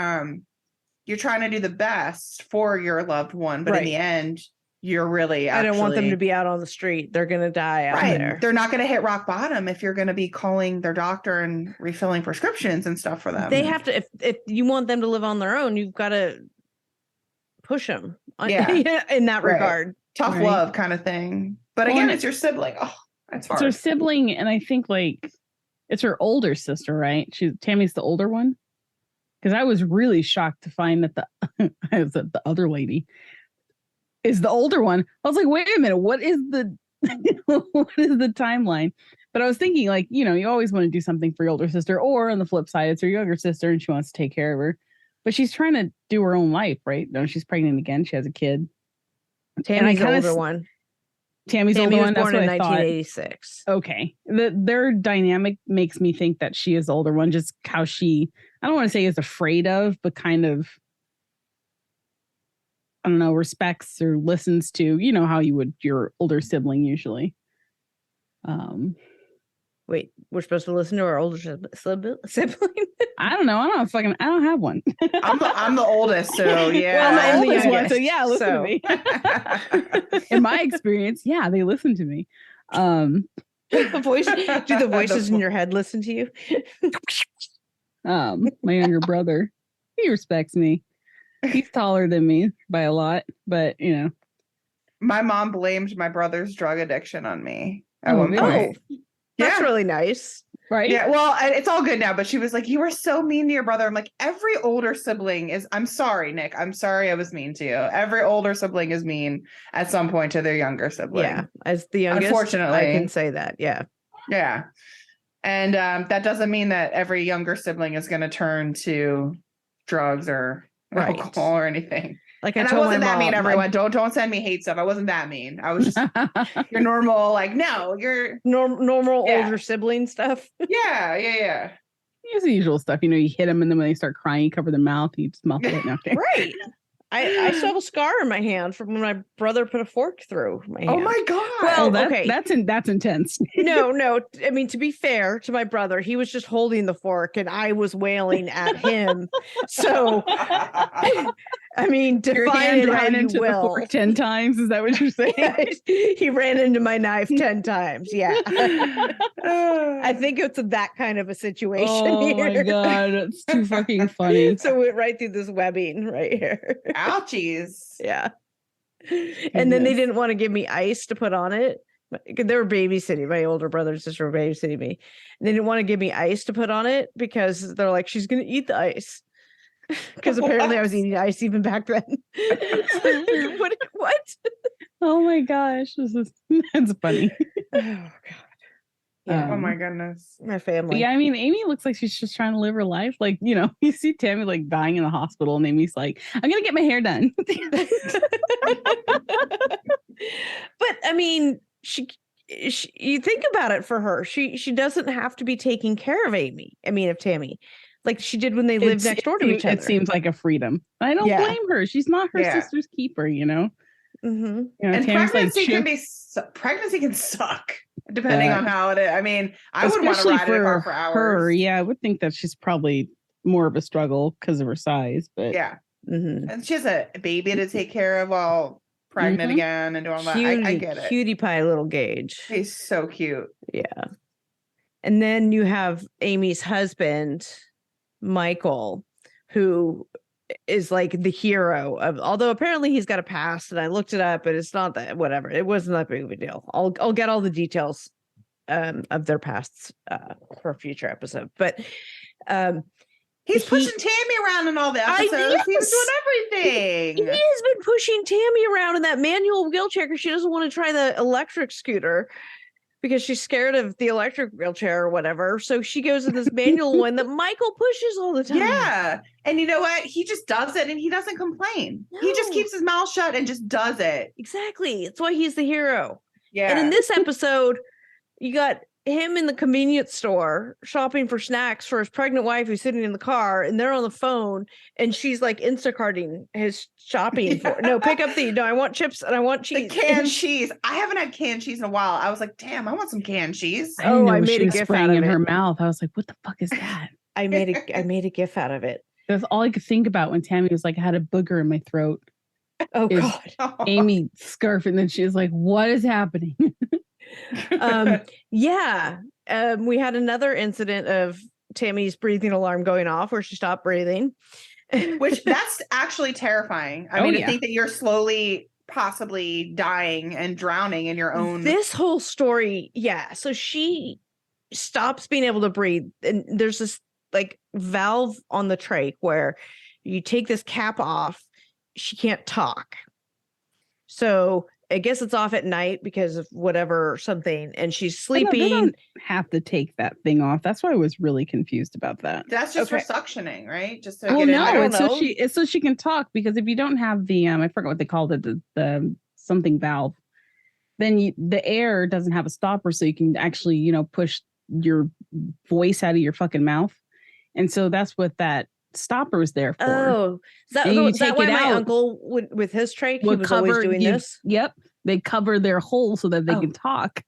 Speaker 3: you're trying to do the best for your loved one. But in the end, you're really
Speaker 1: I don't want them to be out on the street. They're going to die out there.
Speaker 3: They're not going to hit rock bottom if you're going to be calling their doctor and refilling prescriptions and stuff for them.
Speaker 1: They have to, if you want them to live on their own, you've got to push them in that regard.
Speaker 3: Tough love kind of thing. But again, it's your sibling. Oh, that's hard.
Speaker 2: It's her sibling. And I think like, it's her older sister, right? Tammy's the older one. Because I was really shocked to find that the other lady is the older one. I was like, wait a minute, what is the timeline? But I was thinking, like, you know, you always want to do something for your older sister, or on the flip side, it's her younger sister and she wants to take care of her. But she's trying to do her own life, right? No, she's pregnant again. She has a kid.
Speaker 1: Tammy's the older one.
Speaker 2: Tammy's older one.
Speaker 1: That's born in 1986.
Speaker 2: Okay. Their dynamic makes me think that she is the older one, just how she, I don't want to say is afraid of, but kind of, I don't know, respects or listens to, you know, how you would your older sibling usually.
Speaker 1: Wait, we're supposed to listen to our older sibling?
Speaker 2: I don't know. I don't have one.
Speaker 3: I'm the oldest, so yeah.
Speaker 2: Well, I'm the oldest one, so yeah, listen to me. In my experience, yeah, they listen to me.
Speaker 1: Do the voices in your head listen to you?
Speaker 2: My younger brother. He respects me. He's taller than me by a lot, but you know.
Speaker 3: My mom blamed my brother's drug addiction on me at one point.
Speaker 1: That's really nice.
Speaker 2: Right?
Speaker 3: Yeah, well, it's all good now, but she was like, you were so mean to your brother. I'm like, every older sibling is, I'm sorry, Nick. I'm sorry I was mean to you. Every older sibling is mean at some point to their younger sibling.
Speaker 1: Yeah, as the youngest,
Speaker 3: unfortunately,
Speaker 1: I can say that. Yeah.
Speaker 3: Yeah. And that doesn't mean that every younger sibling is going to turn to drugs or alcohol or anything.
Speaker 1: Like
Speaker 3: I wasn't that mean, everyone. Don't send me hate stuff. I wasn't that mean. I was just your normal, like, no, you're
Speaker 1: normal older sibling stuff.
Speaker 3: Yeah.
Speaker 2: It's the usual stuff. You know, you hit them and then when they start crying, you cover their mouth, you just muffle it. Now.
Speaker 1: Right. I still have a scar in my hand from when my brother put a fork through my hand.
Speaker 3: Oh my God.
Speaker 1: Well,
Speaker 2: okay. That's intense.
Speaker 1: No. I mean, to be fair to my brother, he was just holding the fork and I was wailing at him. So, I mean, define it how you will.
Speaker 2: The fork 10 times. Is that what you're saying?
Speaker 1: He ran into my knife 10 times. Yeah. I think it's that kind of a situation here.
Speaker 2: Oh my God. It's too fucking funny.
Speaker 1: So it went right through this webbing right here.
Speaker 3: Ouchies.
Speaker 1: Yeah. And then they didn't want to give me ice to put on it. They were babysitting. My older brother and sister were babysitting me. And they didn't want to give me ice to put on it because they're like, she's going to eat the ice. Because apparently I was eating ice even back then. What?
Speaker 2: Oh my gosh. That's funny.
Speaker 1: Oh God.
Speaker 3: Yeah. Oh my goodness.
Speaker 1: My family.
Speaker 2: Yeah, I mean, Amy looks like she's just trying to live her life. Like, you know, you see Tammy like dying in the hospital and Amy's like, I'm gonna get my hair done.
Speaker 1: But I mean, she you think about it for her. She doesn't have to be taking care of Tammy. Like she did when they lived next door to each other.
Speaker 2: It seems like a freedom. I don't blame her. She's not her sister's keeper, you know.
Speaker 1: Mm-hmm.
Speaker 3: You know, and pregnancy can suck depending on how it is. I mean, I would want to ride in a car for hours.
Speaker 2: I would think that she's probably more of a struggle because of her size, but
Speaker 3: and she has a baby to take care of while pregnant again and doing all that. I get it.
Speaker 1: Cutie pie little Gage.
Speaker 3: He's so cute.
Speaker 1: Yeah. And then you have Amy's husband, Michael, who is like the hero of, although apparently he's got a past and I looked it up, but it's not that, whatever. It wasn't that big of a deal. I'll get all the details of their pasts for a future episode. But
Speaker 3: he's pushing Tammy around in all the episodes. He was doing everything.
Speaker 1: He has been pushing Tammy around in that manual wheelchair because she doesn't want to try the electric scooter because she's scared of the electric wheelchair or whatever. So she goes in this manual one that Michael pushes all the time.
Speaker 3: Yeah. And you know what? He just does it and he doesn't complain. No. He just keeps his mouth shut and just does it.
Speaker 1: Exactly. That's why he's the hero.
Speaker 3: Yeah.
Speaker 1: And in this episode, you got him in the convenience store shopping for snacks for his pregnant wife who's sitting in the car, and they're on the phone and she's like Instacarting his shopping for pick up I want chips and I want cheese.
Speaker 3: The canned cheese. I haven't had canned cheese in a while. I was like, damn, I want some canned cheese.
Speaker 2: I made a gif out of it. In her mouth. I was like, what the fuck is that?
Speaker 1: I made a gif out of it.
Speaker 2: That's all I could think about when Tammy was like, I had a booger in my throat.
Speaker 1: Oh God.
Speaker 2: Amy scarf, and then she was like, what is happening?
Speaker 1: We had another incident of Tammy's breathing alarm going off where she stopped breathing,
Speaker 3: which that's actually terrifying. I mean, to think that you're slowly possibly dying and drowning in your own.
Speaker 1: This whole story, so she stops being able to breathe, and there's this like valve on the trach where you take this cap off, she can't talk, so I guess it's off at night because of whatever something, and she's sleeping.
Speaker 2: They don't have to take that thing off. That's why I was really confused about that.
Speaker 3: That's just for suctioning, right? Just to get it.
Speaker 2: It's so she can talk, because if you don't have the I forgot what they called it, the something valve, then the air doesn't have a stopper, so you can actually push your voice out of your fucking mouth, and so that's what that stopper is there for.
Speaker 1: Oh, is that why my uncle with his trach, he was always doing this?
Speaker 2: Yep, they cover their hole so that they can talk.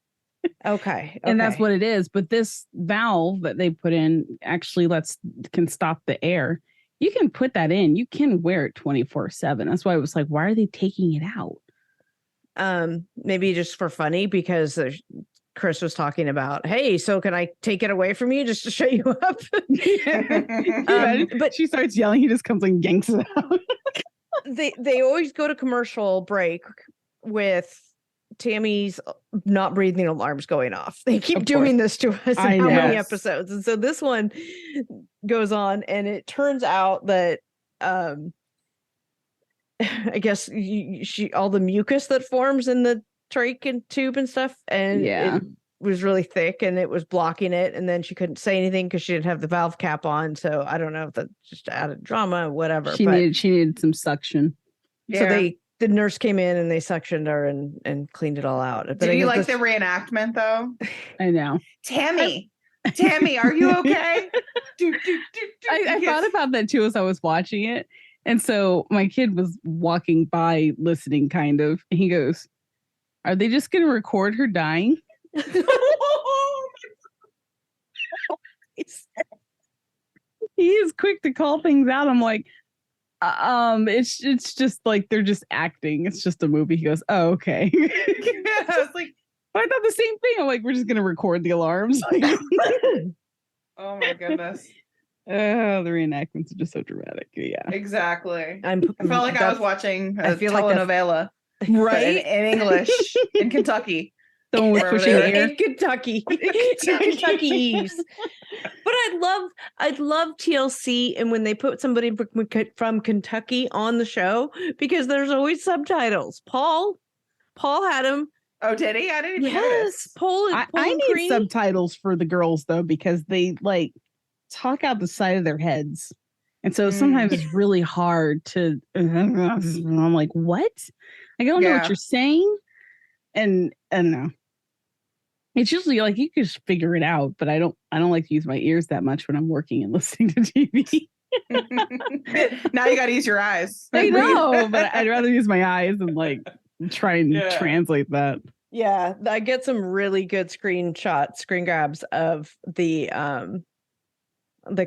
Speaker 1: Okay,
Speaker 2: and that's what it is. But this valve that they put in actually can stop the air. You can put that in. You can wear it 24/7. That's why it was like, why are they taking it out?
Speaker 1: Maybe just for funny, because there's Chris was talking about, hey, so can I take it away from you just to shut you up?
Speaker 2: But she starts yelling, he just comes and yanks it out.
Speaker 1: They always go to commercial break with Tammy's not breathing alarms going off. They keep doing this to us in how many episodes. And so this one goes on, and it turns out that I guess all the mucus that forms in the trach and tube and stuff, and it was really thick and it was blocking it, and then she couldn't say anything because she didn't have the valve cap on. So I don't know if that's just added drama, whatever.
Speaker 2: She needed some suction.
Speaker 1: So the nurse came in and they suctioned her and cleaned it all out. But
Speaker 3: did you like the reenactment though?
Speaker 2: I know.
Speaker 3: Tammy, are you okay?
Speaker 2: I thought about that too as I was watching it. And so my kid was walking by listening kind of, and he goes, are they just going to record her dying? He is quick to call things out. I'm like, it's just like they're just acting. It's just a movie. He goes, oh, okay.
Speaker 3: I was like,
Speaker 2: but I thought the same thing. I'm like, we're just going to record the alarms.
Speaker 3: Oh my goodness.
Speaker 2: Oh, the reenactments are just so dramatic. Yeah,
Speaker 3: exactly. I felt like I was watching a telenovela,
Speaker 1: right?
Speaker 3: In English in Kentucky.
Speaker 1: The one with pushing air in Kentucky. Kentucky. But I'd love TLC, and when they put somebody from Kentucky on the show, because there's always subtitles. Paul had him.
Speaker 3: Oh, did he? I didn't even notice.
Speaker 1: Paul
Speaker 2: I need subtitles for the girls though, because they like talk out the side of their heads, and so sometimes it's really hard to. I'm like, what? I don't know what you're saying, and I don't know. It's usually like you can just figure it out, but I don't like to use my ears that much when I'm working and listening to TV.
Speaker 3: Now you got to use your eyes.
Speaker 2: I know, but I'd rather use my eyes and like try and translate that.
Speaker 1: Yeah, I get some really good screen grabs of the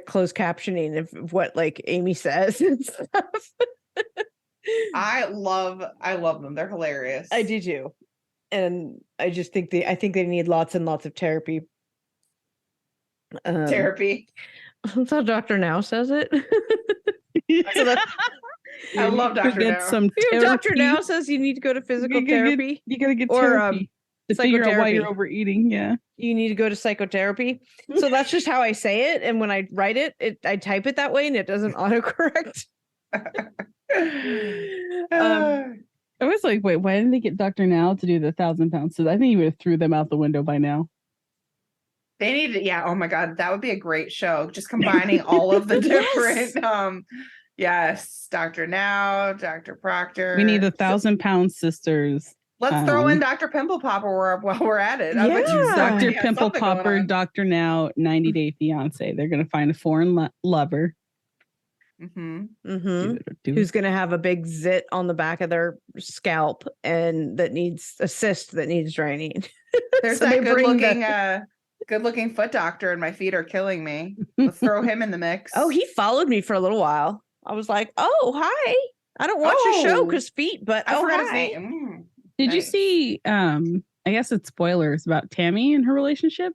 Speaker 1: closed captioning of what like Amy says and stuff.
Speaker 3: I love them. They're hilarious.
Speaker 1: I do too. And I just think they need lots and lots of therapy.
Speaker 3: Therapy.
Speaker 1: That's how Dr. Now says it.
Speaker 3: So I love Dr. Now.
Speaker 1: Dr. Now says you need to go to physical therapy.
Speaker 2: You gotta get therapy to figure out why you're overeating. Yeah.
Speaker 1: You need to go to psychotherapy. So that's just how I say it. And when I write it, I type it that way and it doesn't autocorrect.
Speaker 2: I was like, wait, why didn't they get Dr. Now to do the 1,000 pounds? So I think you would have threw them out the window by now.
Speaker 3: They need to, oh my God, that would be a great show. Just combining all of the different, Dr. Now, Dr. Proctor.
Speaker 2: We need the 1,000-pound sisters.
Speaker 3: Let's throw in Dr. Pimple Popper while we're at it.
Speaker 2: Dr. Pimple Popper, Dr. Now, 90 Day Fiance. They're going to find a foreign lover.
Speaker 1: Who's going to have a big zit on the back of their scalp and that needs draining.
Speaker 3: There's
Speaker 1: so
Speaker 3: that good looking foot doctor and my feet are killing me. Let's throw him in the mix.
Speaker 1: Oh, he followed me for a little while. I was like, oh, hi. I don't watch your show because feet, but
Speaker 3: I forgot
Speaker 1: hi.
Speaker 3: His name.
Speaker 2: Did you see I guess it's spoilers about Tammy and her relationship?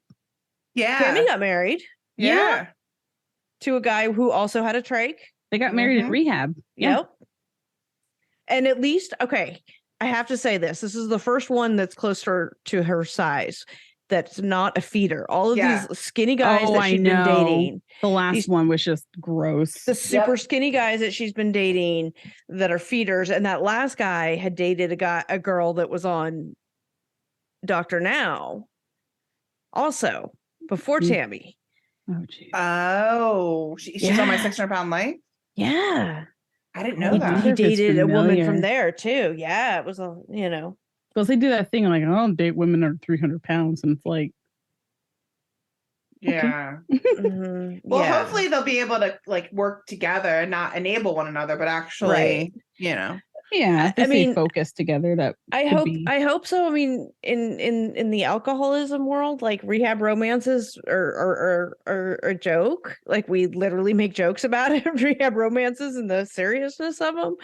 Speaker 3: Yeah.
Speaker 1: Tammy got married.
Speaker 3: Yeah.
Speaker 1: To a guy who also had a trach.
Speaker 2: They got married in rehab.
Speaker 1: Yep. And at least, okay, I have to say this. This is the first one that's closer to her size. That's not a feeder. All of these skinny guys that she's been dating.
Speaker 2: The last one was just gross.
Speaker 1: The super skinny guys that she's been dating that are feeders. And that last guy had dated a girl that was on Dr. Now also before Tammy.
Speaker 2: Oh, geez.
Speaker 3: Oh, she's on my 600-pound life.
Speaker 1: Yeah.
Speaker 3: I didn't know that.
Speaker 1: He dated a woman from there too. Yeah. It was
Speaker 2: because they do that thing like, I don't date women under 300 pounds. And it's like,
Speaker 3: yeah. Well, hopefully they'll be able to like work together and not enable one another, but actually,
Speaker 2: Yeah, I mean, focus together. That
Speaker 1: I hope so. I mean, in the alcoholism world, like rehab romances are a joke. Like we literally make jokes about it, rehab romances and the seriousness of them.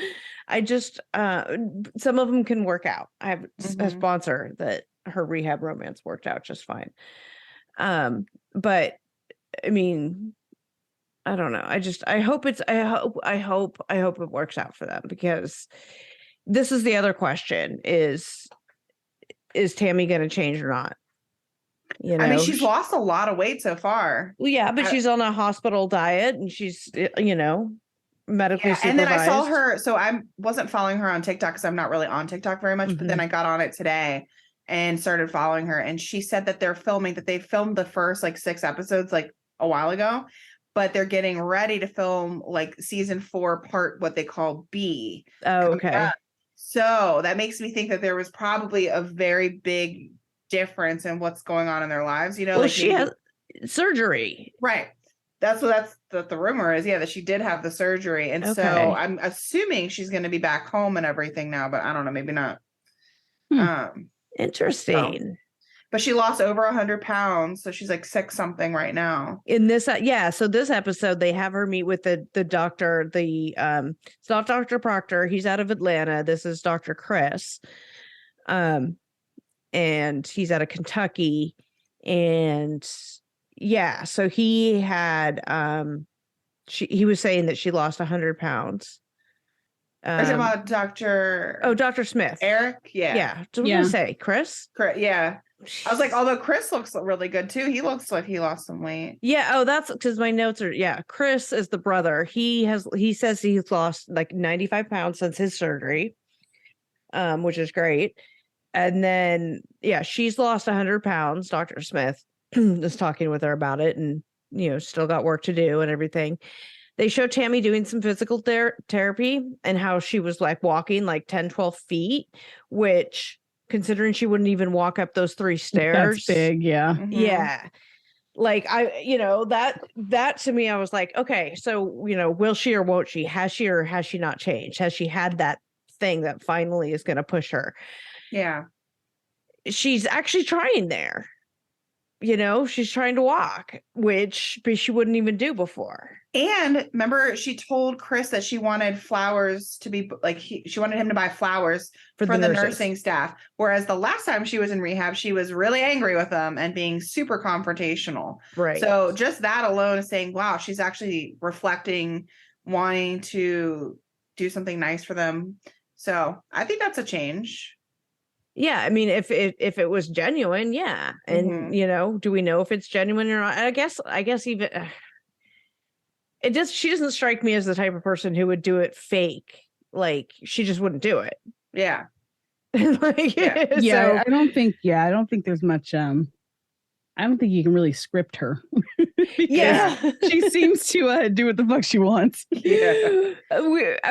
Speaker 1: I just some of them can work out. I have a sponsor that her rehab romance worked out just fine. But I mean, I don't know. I hope it works out for them, because this is the other question is Tammy going to change or not? You know,
Speaker 3: I mean, she's lost a lot of weight so far.
Speaker 1: Well, yeah, but she's on a hospital diet and she's, you know, medically supervised.
Speaker 3: And then I saw her. So I wasn't following her on TikTok because I'm not really on TikTok very much. But then I got on it today and started following her. And she said that they filmed the first like 6 episodes like a while ago, but they're getting ready to film like season 4 part what they call B.
Speaker 1: Oh, okay.
Speaker 3: So that makes me think that there was probably a very big difference in what's going on in their lives. You know,
Speaker 1: well, like she has surgery.
Speaker 3: Right. That's what the rumor is. Yeah, that she did have the surgery. And so I'm assuming she's going to be back home and everything now, but I don't know, maybe not.
Speaker 1: Interesting.
Speaker 3: So. But she lost over 100 pounds. So she's like 6 something right now.
Speaker 1: In this, so this episode, they have her meet with the doctor. It's not Dr. Proctor. He's out of Atlanta. This is Dr. Chris. And he's out of Kentucky. And yeah, so he had, he was saying that she lost 100 pounds.
Speaker 3: Are you talking about Dr.
Speaker 1: Dr. Smith.
Speaker 3: Eric? Yeah.
Speaker 1: Yeah. So what did I say? Chris?
Speaker 3: Yeah. I was like, although Chris looks really good too. He looks like he lost some weight.
Speaker 1: Yeah. Oh, that's because my notes are, Chris is the brother. He says he's lost like 95 pounds since his surgery, which is great. And then, she's lost 100 pounds. Dr. Smith is talking with her about it and, you know, still got work to do and everything. They show Tammy doing some physical therapy and how she was like walking like 10, 12 feet, which considering she wouldn't even walk up those 3 stairs.
Speaker 2: That's big. Yeah.
Speaker 3: Mm-hmm.
Speaker 1: Yeah. Like that to me, I was like, okay, so, you know, will she or won't she? Has she or has she not changed? Has she had that thing that finally is going to push her?
Speaker 3: Yeah.
Speaker 1: She's actually trying there. You know, she's trying to walk, which she wouldn't even do before.
Speaker 3: And remember, she told Chris that she wanted flowers to be like, she wanted him to buy flowers for the nursing staff. Whereas the last time she was in rehab, she was really angry with them and being super confrontational.
Speaker 1: Right.
Speaker 3: So just that alone is saying, wow, she's actually reflecting, wanting to do something nice for them. So I think that's a change.
Speaker 1: Yeah, I mean, if it was genuine, yeah, and you know, do we know if it's genuine or not? I guess even she doesn't strike me as the type of person who would do it fake. Like she just wouldn't do it.
Speaker 3: Yeah,
Speaker 1: like,
Speaker 2: So, I don't think there's much. I don't think you can really script her. She seems to do what the fuck she wants.
Speaker 1: Yeah, I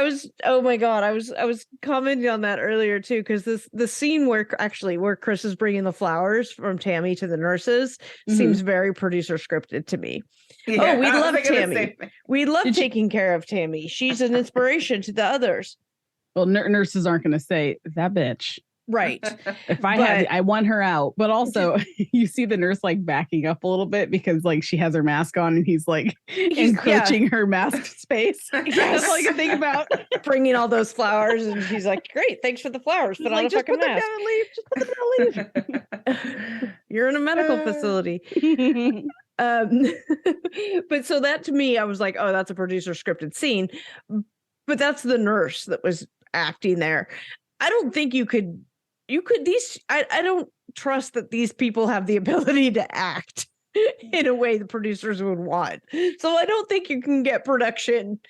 Speaker 1: was commenting on that earlier too, because the scene where Chris is bringing the flowers from Tammy to the nurses seems very producer scripted to me. Yeah, we love Tammy. We love taking care of Tammy. She's an inspiration to the others.
Speaker 2: Well, nurses aren't going to say that bitch.
Speaker 1: Right.
Speaker 2: If I want her out. But also you see the nurse like backing up a little bit because like she has her mask on and he's like encroaching her mask space. That's all you can think about.
Speaker 1: Bringing all those flowers and she's like, great, thanks for the flowers. Put on a fucking mask. Just put them down and leave. You're in a medical facility. But so that to me, I was like, oh, that's a producer scripted scene. But that's the nurse that was acting there. I don't think you could I don't trust that these people have the ability to act in a way the producers would want. So I don't think you can get production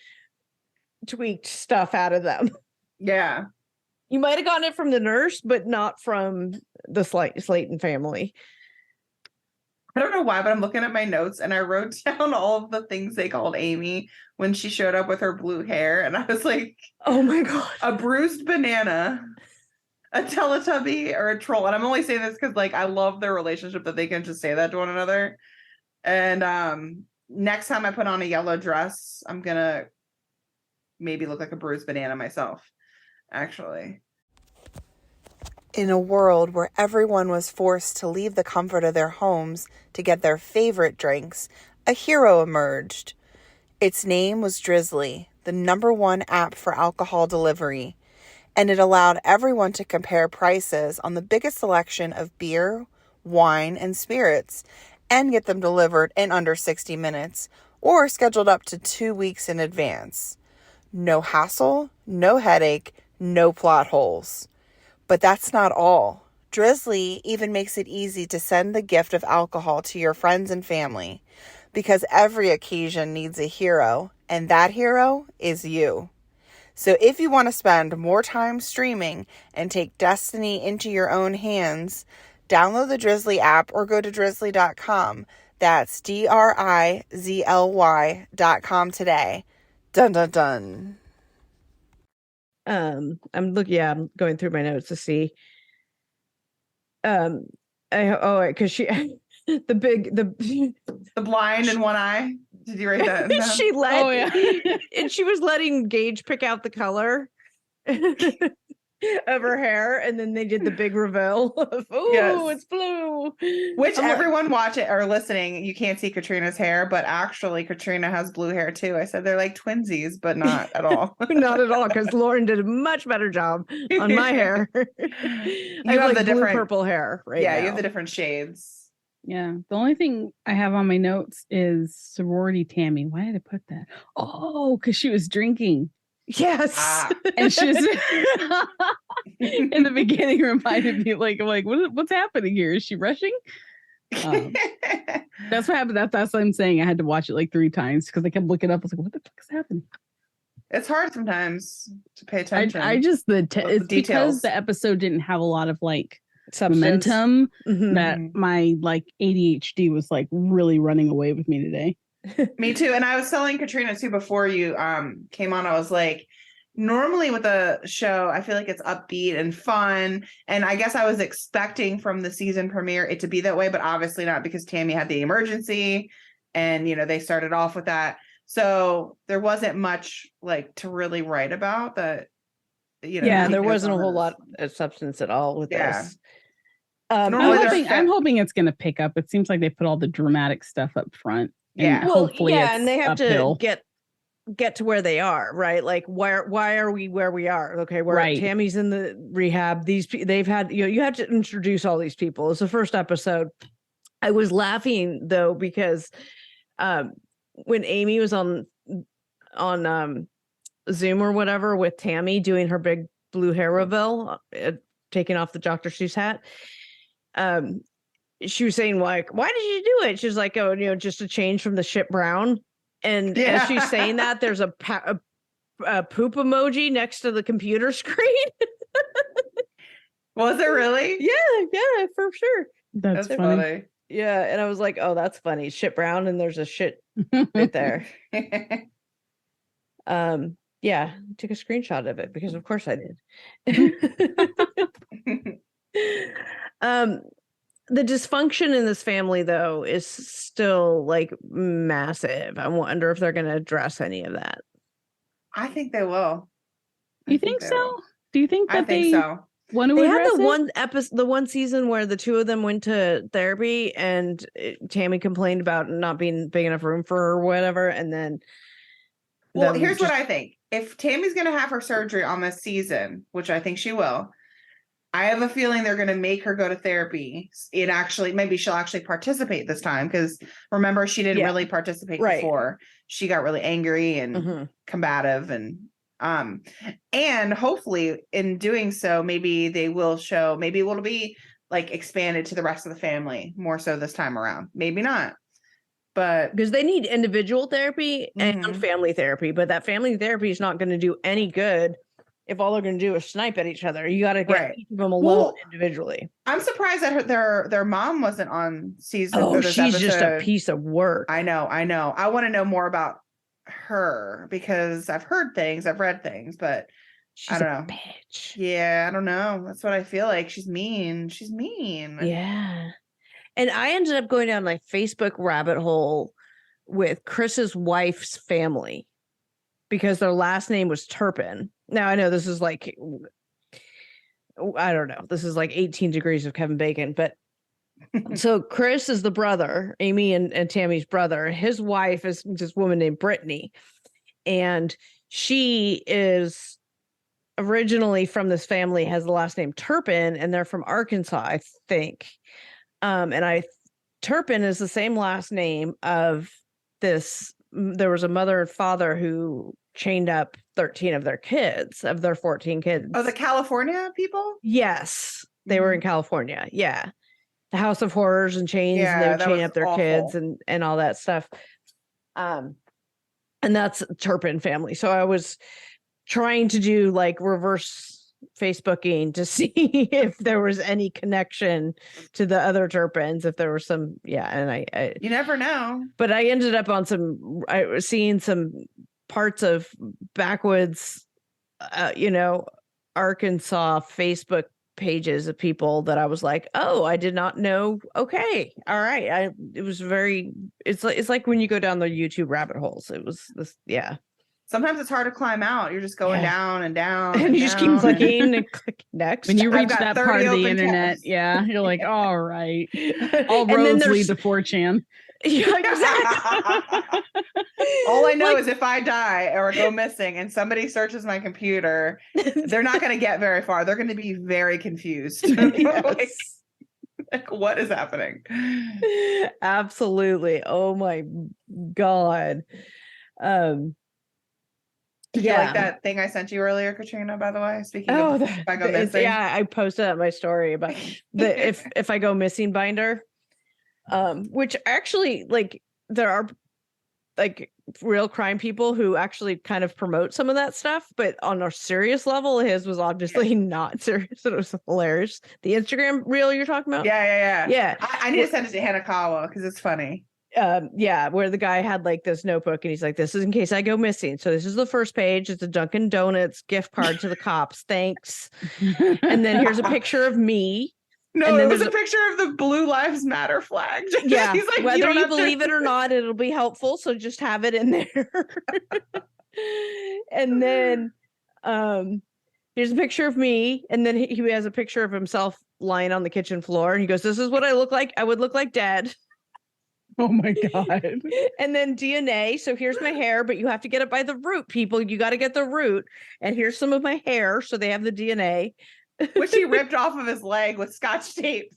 Speaker 1: tweaked stuff out of them.
Speaker 3: Yeah.
Speaker 1: You might have gotten it from the nurse, but not from the Slayton family.
Speaker 3: I don't know why, but I'm looking at my notes and I wrote down all of the things they called Amy when she showed up with her blue hair. And I was like,
Speaker 1: oh my God,
Speaker 3: a bruised banana, a Teletubby, or a troll. And I'm only saying this because like I love their relationship that they can just say that to one another. And next time I put on a yellow dress, I'm going to maybe look like a bruised banana myself, actually.
Speaker 4: In a world where everyone was forced to leave the comfort of their homes to get their favorite drinks, a hero emerged. Its name was Drizzly, the #1 app for alcohol delivery. and it allowed everyone to compare prices on the biggest selection of beer, wine, and spirits and get them delivered in under 60 minutes or scheduled up to 2 weeks in advance. No hassle, no headache, no plot holes. But that's not all. Drizzly even makes it easy to send the gift of alcohol to your friends and family, because every occasion needs a hero, and that hero is you. So if you want to spend more time streaming and take destiny into your own hands, download the Drizzly app or go to drizzly.com. That's DRIZLY.com today. Dun dun dun.
Speaker 1: I'm going through my notes to see. Because she the
Speaker 3: blind in one eye. Did you write that down?
Speaker 1: she let and she was letting Gage pick out the color of her hair, and then they did the big reveal of it's blue.
Speaker 3: Which everyone watching or listening, you can't see Katrina's hair, but actually Katrina has blue hair too. I said they're like twinsies, but not at all.
Speaker 1: Not at all, because Lauren did a much better job on my hair.
Speaker 3: You
Speaker 1: I have like
Speaker 3: the
Speaker 1: blue
Speaker 3: different
Speaker 1: purple hair right now.
Speaker 3: You have the different shades.
Speaker 2: Yeah. The only thing I have on my notes is sorority Tammy. Why did I put that? Oh, because she was drinking.
Speaker 1: Yes.
Speaker 2: And she was in the beginning reminded me like what's happening here? Is she rushing? That's what happened. That's what I'm saying. I had to watch it like 3 times because I kept looking up. I was like, what the fuck is happening?
Speaker 3: It's hard sometimes to pay attention.
Speaker 2: It's because the episode didn't have a lot of like
Speaker 1: substance.
Speaker 2: Momentum that my like ADHD was like really running away with me today.
Speaker 3: Me too. And I was telling Katrina too before you came on, I was like, normally with a show, I feel like it's upbeat and fun. And I guess I was expecting from the season premiere it to be that way, but obviously not, because Tammy had the emergency and, they started off with that. So there wasn't much like to really write about that.
Speaker 1: There wasn't a whole lot of substance at all with this.
Speaker 2: I'm hoping it's going to pick up. It seems like they put all the dramatic stuff up front.
Speaker 3: Yeah.
Speaker 2: Hopefully
Speaker 1: and they have
Speaker 2: uphill.
Speaker 1: to get to where they are, right? Like why are we where we are? Okay, Tammy's in the rehab. They've had you have to introduce all these people. It's the first episode. I was laughing though because when Amy was on Zoom or whatever with Tammy doing her big blue hair reveal, taking off the Dr. Seuss hat. She was saying like, why did you do it? She was like, just a change from the shit brown. And as she's saying that, there's a poop emoji next to the computer screen.
Speaker 3: Was it really?
Speaker 1: Yeah, for sure.
Speaker 2: That's funny.
Speaker 1: Yeah, and I was like, oh, that's funny. Shit brown, and there's a shit right there. Yeah, took a screenshot of it because of course I did. The dysfunction in this family, though, is still like massive. I wonder if they're going to address any of that.
Speaker 3: I think they will.
Speaker 2: You think so? Do you think that
Speaker 3: I think so?
Speaker 1: They had the one season where the two of them went to therapy, and Tammy complained about not being big enough room for her or whatever, and then.
Speaker 3: Well, here's what I think: if Tammy's going to have her surgery on this season, which I think she will. I have a feeling they're going to make her go to therapy. Maybe she'll actually participate this time, because remember, she didn't really participate before. She got really angry and combative, and hopefully in doing so, maybe they will show, maybe it will be like expanded to the rest of the family more so this time around. Maybe not, but
Speaker 1: because they need individual therapy and family therapy, but that family therapy is not going to do any good if all they're going to do is snipe at each other. You got to get each of them alone individually.
Speaker 3: I'm surprised that their mom wasn't on season.
Speaker 1: Oh, she's just a piece of work.
Speaker 3: I know. I want to know more about her because I've heard things, I've read things, but
Speaker 1: she's
Speaker 3: I don't know.
Speaker 1: Bitch.
Speaker 3: Yeah, I don't know. That's what I feel like. She's mean.
Speaker 1: Yeah. And I ended up going down my Facebook rabbit hole with Chris's wife's family because their last name was Turpin. Now, I know this is like, I don't know. This is like 18 degrees of Kevin Bacon. But so Chris is the brother, Amy and Tammy's brother. His wife is this woman named Brittany. And she is originally from this family has the last name Turpin, and they're from Arkansas, I think. Turpin is the same last name of this. There was a mother and father who chained up 13 of their 14 kids.
Speaker 3: Oh, the California people?
Speaker 1: Yes. They were in California. Yeah. The House of Horrors and Chains, and they would chain up their kids and all that stuff. And that's Turpin family. So I was trying to do like reverse Facebooking to see if there was any connection to the other Turpins, if there was some, and I
Speaker 3: you never know.
Speaker 1: But I ended up on I was seeing some parts of backwoods, Arkansas Facebook pages of people that I was like, oh, I did not know. Okay. All right. It's like when you go down the YouTube rabbit holes, it was this. Yeah.
Speaker 3: Sometimes it's hard to climb out. You're just going down and down.
Speaker 1: And you just keep clicking and click next.
Speaker 2: When you reach that part of the internet, you're like, all right. All roads lead to 4chan.
Speaker 1: Yeah, exactly.
Speaker 3: All I know is if I die or go missing and somebody searches my computer, they're not going to get very far. They're going to be very confused. Like, what is happening?
Speaker 1: Absolutely. Oh my God.
Speaker 3: Did you like that thing I sent you earlier, Katrina, by the way? Speaking of if I go missing.
Speaker 1: Yeah, I posted up my story about the if I go missing binder. Which actually, like, there are like real crime people who actually kind of promote some of that stuff, but on a serious level, his was obviously not serious. It was hilarious. The Instagram reel you're talking about?
Speaker 3: Yeah. I need to send it to Hanekawa because it's funny.
Speaker 1: Where the guy had like this notebook and he's like, this is in case I go missing. So this is the first page. It's a Dunkin' Donuts gift card to the cops. Thanks. And then here's a picture of me.
Speaker 3: No, and then it was a picture of the Blue Lives Matter flag.
Speaker 1: Yeah,
Speaker 3: he's like,
Speaker 1: whether you believe it or not, it'll be helpful. So just have it in there. And then here's a picture of me. And then he has a picture of himself lying on the kitchen floor. And he goes, this is what I look like. I would look like Dad.
Speaker 2: Oh my God.
Speaker 1: And then DNA. So here's my hair, but you have to get it by the root, people. You got to get the root. And here's some of my hair. So they have the DNA.
Speaker 3: Which he ripped off of his leg with Scotch tape.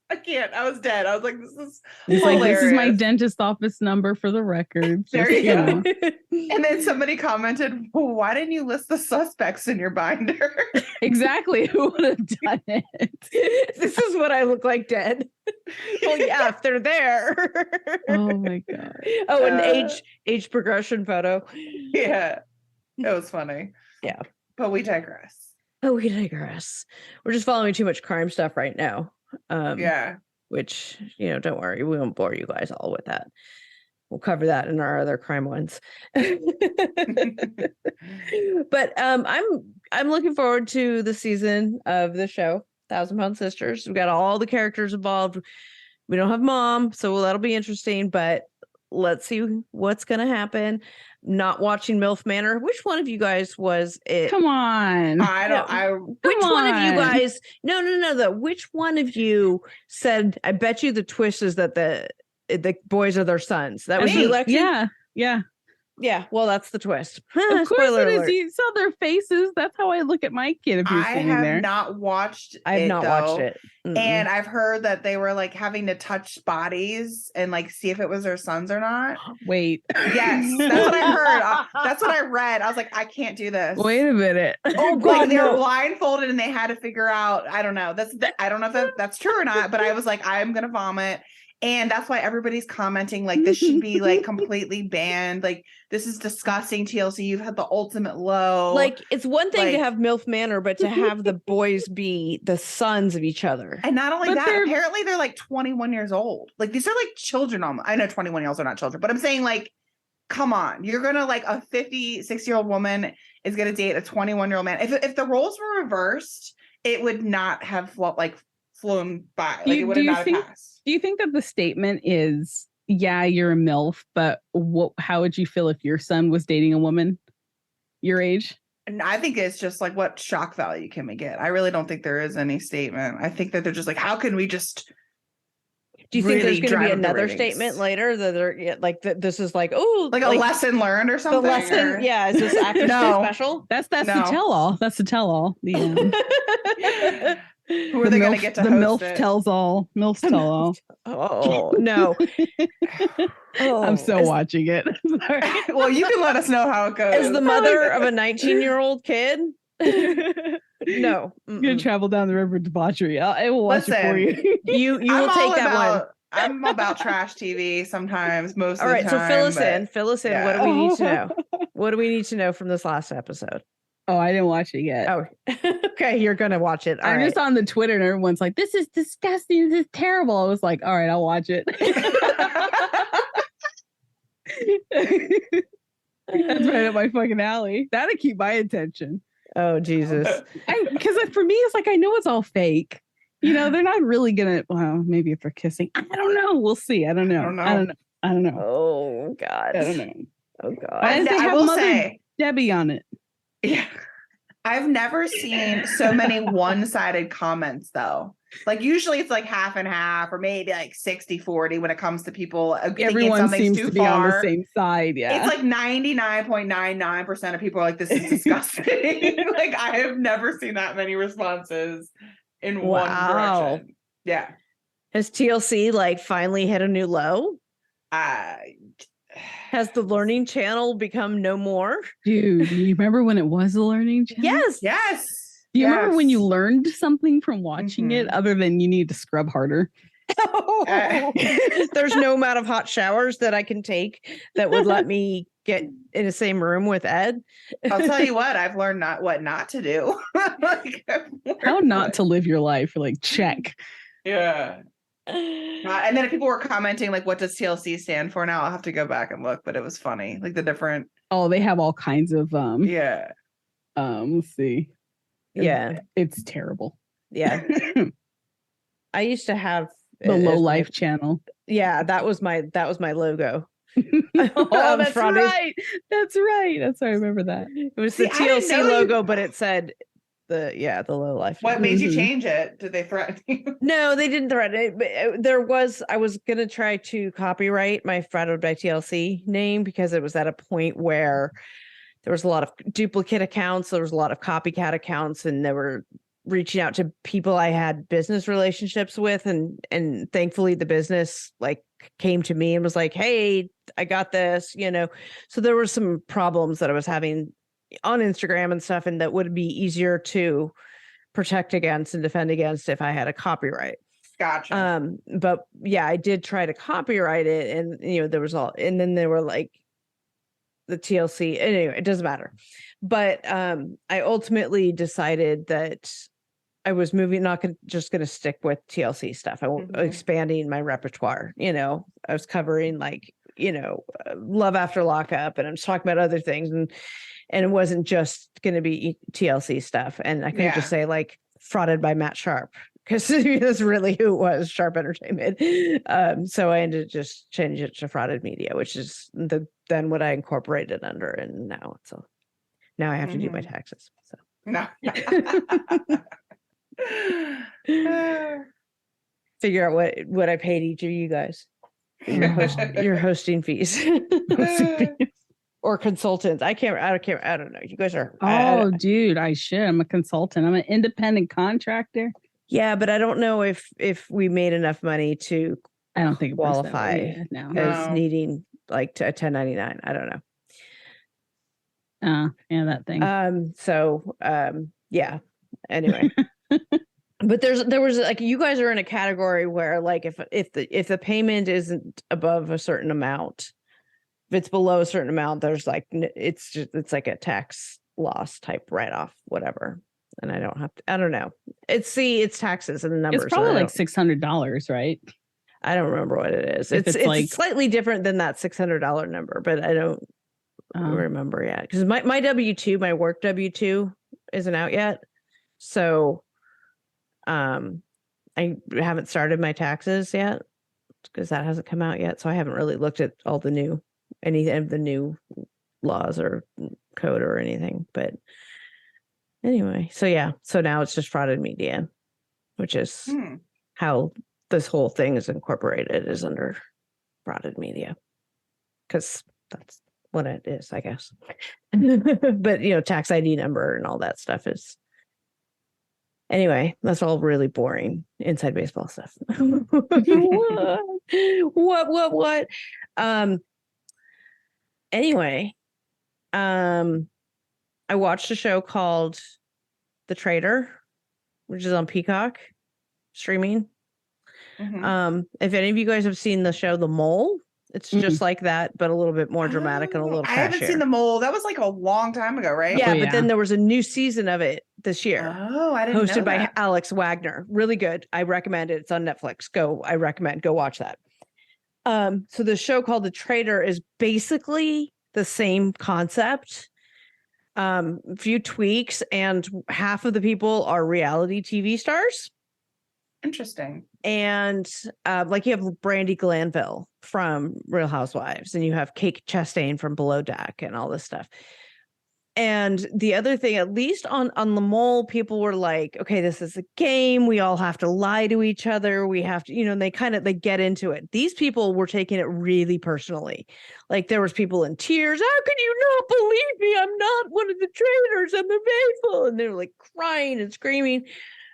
Speaker 3: I can't. I was dead. I was like, this is hilarious.
Speaker 2: Like, this is my dentist office number for the record.
Speaker 3: There you go. And then somebody commented, well, why didn't you list the suspects in your binder?
Speaker 2: Exactly. Who would have done it?
Speaker 1: This is what I look like dead. Well, yeah, if they're there.
Speaker 2: Oh my God.
Speaker 1: Oh, an age progression photo.
Speaker 3: Yeah. It was funny.
Speaker 1: Yeah.
Speaker 3: But we digress.
Speaker 1: Oh, we digress. We're just following too much crime stuff right now. Which, don't worry, we won't bore you guys all with that. We'll cover that in our other crime ones. But I'm looking forward to the season of the show, 1,000 Pound Sisters. We've got all the characters involved. We don't have Mom, so that'll be interesting, but let's see what's going to happen. Not watching MILF Manor. Which one of you guys was it?
Speaker 2: Come on.
Speaker 1: Which one of you guys? No. Which one of you said, I bet you the twist is that the boys are their sons? That was you, Lexi?
Speaker 2: Yeah.
Speaker 1: Yeah, well, that's the twist.
Speaker 2: Of course it is. You saw their faces. That's how I look at my kid if you're standing there.
Speaker 3: I have not watched it.
Speaker 1: I have not watched it. Mm-mm.
Speaker 3: And I've heard that they were like having to touch bodies and like see if it was their sons or not.
Speaker 2: Wait.
Speaker 3: Yes, that's what I heard. That's what I read. I was like, I can't do this.
Speaker 2: Wait a minute.
Speaker 3: Oh God, they were blindfolded and they had to figure out. I don't know. I don't know if that's true or not. But I was like, I'm gonna vomit. And that's why everybody's commenting like this should be like completely banned. Like this is disgusting, TLC. You've had the ultimate low.
Speaker 1: Like it's one thing to have MILF Manor, but to have the boys be the sons of each other.
Speaker 3: And not only that, apparently they're like 21 years old. Like these are like children. I know 21-year-olds are not children, but I'm saying like, come on, you're gonna like a 56-year-old woman is gonna date a 21-year-old man. If the roles were reversed, it would not have flown by. Like it would have not passed.
Speaker 2: Do you think that the statement is, yeah, you're a MILF, but how would you feel if your son was dating a woman your age?
Speaker 3: And I think it's just like, what shock value can we get? I really don't think there is any statement. I think that they're just like, how can we just
Speaker 1: Do you think there's
Speaker 3: really
Speaker 1: going to be
Speaker 3: drive the
Speaker 1: another
Speaker 3: ratings.
Speaker 1: statement later that they're like this is like, oh,
Speaker 3: like a lesson learned or something?
Speaker 1: The lesson,
Speaker 3: or?
Speaker 1: Yeah. Is this actors
Speaker 3: No.
Speaker 1: special?
Speaker 2: That's
Speaker 3: No.
Speaker 2: the tell all. That's the tell all.
Speaker 3: Who are they going to get to
Speaker 2: the
Speaker 3: host
Speaker 2: MILF
Speaker 3: it?
Speaker 2: tells all. MILF tell all.
Speaker 1: Oh no!
Speaker 2: I'm so watching it. Sorry.
Speaker 3: Well, you can let us know how it goes.
Speaker 1: As the mother of a 19-year-old kid, no,
Speaker 2: I'm gonna travel down the river debauchery. I will watch it for you.
Speaker 1: You will take that one.
Speaker 3: I'm about trash TV sometimes, most
Speaker 1: All
Speaker 3: of
Speaker 1: right,
Speaker 3: the time.
Speaker 1: so fill us in.
Speaker 3: yeah.
Speaker 1: What do we need to know? What do we need to know from this last episode?
Speaker 2: Oh, I didn't watch it yet.
Speaker 1: Oh, okay, you're gonna watch it.
Speaker 2: I'm just on the Twitter and everyone's like, "This is disgusting. This is terrible." I was like, "All right, I'll watch it." That's right up my fucking alley. That'll keep my attention.
Speaker 1: Oh Jesus!
Speaker 2: Because for me, it's like I know it's all fake. You know, they're not really gonna. Well, maybe if they're kissing, I don't know. We'll see. I don't know. I don't know.
Speaker 1: Oh God!
Speaker 2: I don't know.
Speaker 1: Oh God!
Speaker 2: And they have Mother Debbie on it.
Speaker 3: Yeah, I've never seen so many one-sided comments though. Like usually it's like half and half, or maybe like 60-40 when it comes to people.
Speaker 2: Everyone seems to be on the same side. Yeah,
Speaker 3: it's like 99.99% of people are like, "This is disgusting." Like I have never seen that many responses in one direction. Yeah.
Speaker 1: Has TLC like finally hit a new low? Has the Learning Channel become no more?
Speaker 2: Dude, you remember when it was the Learning Channel?
Speaker 1: Yes.
Speaker 3: Yes.
Speaker 2: Do you remember when you learned something from watching it other than you need to scrub harder?
Speaker 1: There's no amount of hot showers that I can take that would let me get in the same room with Ed.
Speaker 3: I'll tell you what, I've learned what not to do. Like,
Speaker 2: how not to live your life. Like, check.
Speaker 3: Yeah. And then people were commenting like, what does TLC stand for now? I'll have to go back and look, but it was funny. Like the different.
Speaker 2: Oh, they have all kinds of
Speaker 3: yeah.
Speaker 2: Let's see.
Speaker 1: Yeah.
Speaker 2: It's terrible.
Speaker 1: Yeah. I used to have
Speaker 2: the Low Life channel.
Speaker 1: Yeah, that was my logo.
Speaker 2: Oh, that's right. That's right. That's I remember that.
Speaker 1: It was the TLC logo, but it said the Low Life.
Speaker 3: What made you change it? Did they threaten you?
Speaker 1: No, they didn't threaten it. But I was gonna try to copyright my Frauded by TLC name because it was at a point where there was a lot of duplicate accounts, there was a lot of copycat accounts, and they were reaching out to people I had business relationships with, and thankfully the business like came to me and was like, "Hey, I got this," you know. So there were some problems that I was having on Instagram and stuff, and that would be easier to protect against and defend against if I had a copyright.
Speaker 3: Gotcha.
Speaker 1: But yeah, I did try to copyright it, and you know, there was all, and then they were like the TLC. Anyway, it doesn't matter. But I ultimately decided that I was just going to stick with TLC stuff. I was expanding my repertoire. You know, I was covering like, you know, Love After Lockup, and I'm just talking about other things, and it wasn't just going to be TLC stuff. And I couldn't just say like Frauded by Matt Sharp, because that's really who it was, Sharp Entertainment. So I ended up just changing it to Frauded Media, which is then what I incorporated under, and now I have to do my taxes. So
Speaker 3: no.
Speaker 1: Figure out what I paid each of you guys. Your hosting fees. Or consultants. I don't know. You guys are.
Speaker 2: Oh, dude, I should. I'm a consultant. I'm an independent contractor.
Speaker 1: Yeah, but I don't know if we made enough money to.
Speaker 2: I don't think
Speaker 1: qualify as needing like a 1099. I don't know.
Speaker 2: Yeah, that thing.
Speaker 1: So yeah. Anyway. But there was like, you guys are in a category where like if the payment isn't above a certain amount, if it's below a certain amount, there's like it's like a tax loss type write-off, whatever. And I don't know. It's taxes and the numbers.
Speaker 2: It's probably like $600, right?
Speaker 1: I don't remember what it is. It's like slightly different than that $600 number, but I don't remember yet, because my W-2, my work W-2 isn't out yet. So I haven't started my taxes yet because that hasn't come out yet. So I haven't really looked at all any of the new laws or code or anything. But anyway, so yeah. So now it's just Frauded Media, which is how this whole thing is incorporated is under Frauded Media, because that's what it is, I guess. But tax ID number and all that stuff is. Anyway, that's all really boring inside baseball stuff. What? Anyway, I watched a show called The Trader, which is on Peacock streaming. If any of you guys have seen the show The Mole, it's just like that, but a little bit more dramatic and a little
Speaker 3: I haven't
Speaker 1: trashier.
Speaker 3: seen The Mole. That was like a long time ago, right?
Speaker 1: Yeah, but then there was a new season of it this year.
Speaker 3: Oh, I didn't know
Speaker 1: hosted by
Speaker 3: that.
Speaker 1: Alex Wagner. Really good. I recommend it. It's on Netflix. I recommend go watch that. So the show called The Trader is basically the same concept. A few tweaks, and half of the people are reality TV stars.
Speaker 3: Interesting.
Speaker 1: And like you have Brandy Glanville from Real Housewives, and you have Kate Chastain from Below Deck and all this stuff. And the other thing, at least on The Mole, people were like, okay, this is a game. We all have to lie to each other. We have to, and they get into it. These people were taking it really personally. Like there was people in tears. How can you not believe me? I'm not one of the traitors. I'm the faithful. And they were like crying and screaming.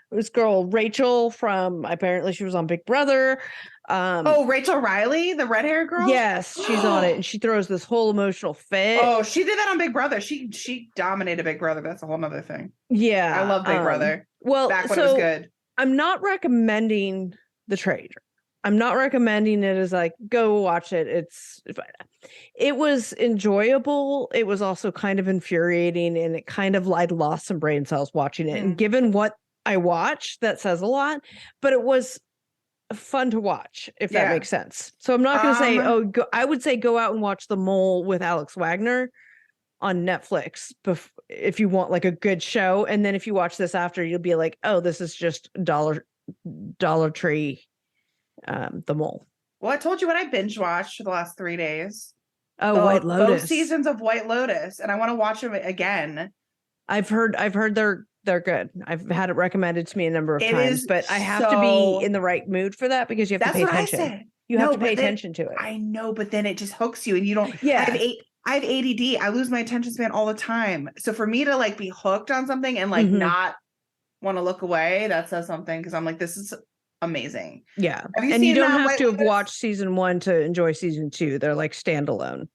Speaker 1: This girl, Rachel, apparently she was on Big Brother.
Speaker 3: Rachel Riley, the red hair girl?
Speaker 1: Yes, she's on it. And she throws this whole emotional fit.
Speaker 3: Oh, she did that on Big Brother. She dominated Big Brother. That's a whole nother thing.
Speaker 1: Yeah.
Speaker 3: I love Big Brother.
Speaker 1: Well,
Speaker 3: back when it was good.
Speaker 1: I'm not recommending The Trader. I'm not recommending it as like, go watch it. It was enjoyable. It was also kind of infuriating, and I'd lost some brain cells watching it. And given what I watched, that says a lot, but it was fun to watch, if that makes sense. So I'm not going to say, I would say go out and watch The Mole with Alex Wagner on Netflix if you want like a good show. And then if you watch this after, you'll be like, oh, this is just Dollar Tree, The Mole.
Speaker 3: Well, I told you what I binge watched for the last 3 days.
Speaker 1: Oh, White Lotus.
Speaker 3: Both seasons of White Lotus, and I want to watch them again.
Speaker 1: I've heard they're good. I've had it recommended to me a number of times, but I have to be in the right mood for that, because you have to pay attention.
Speaker 3: I said.
Speaker 1: You have to pay attention to it.
Speaker 3: I know, but then it just hooks you, and you don't.
Speaker 1: Yeah.
Speaker 3: I have ADD. I lose my attention span all the time. So for me to like be hooked on something and like not want to look away, that says something, because I'm like, this is amazing.
Speaker 1: Yeah. And you don't have to have watched season 1 to enjoy season 2. They're like standalone.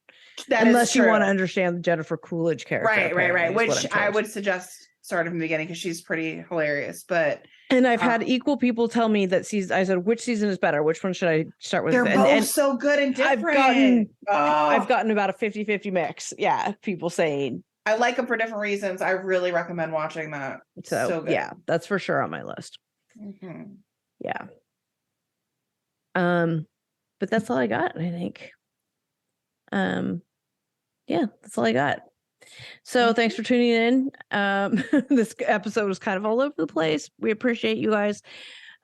Speaker 1: Unless you want to understand the Jennifer Coolidge character.
Speaker 3: Right. Which I would suggest starting from the beginning, because she's pretty hilarious. And
Speaker 1: I've had equal people tell me that season. I said, which season is better? Which one should I start with?
Speaker 3: They're both so good and different.
Speaker 1: I've gotten about a 50-50 mix. Yeah. People saying
Speaker 3: I like them for different reasons. I really recommend watching that. So good.
Speaker 1: Yeah, that's for sure on my list. Yeah. But that's all I got, I think. Yeah, that's all I got. So thanks for tuning in. This episode was kind of all over the place. We appreciate you guys.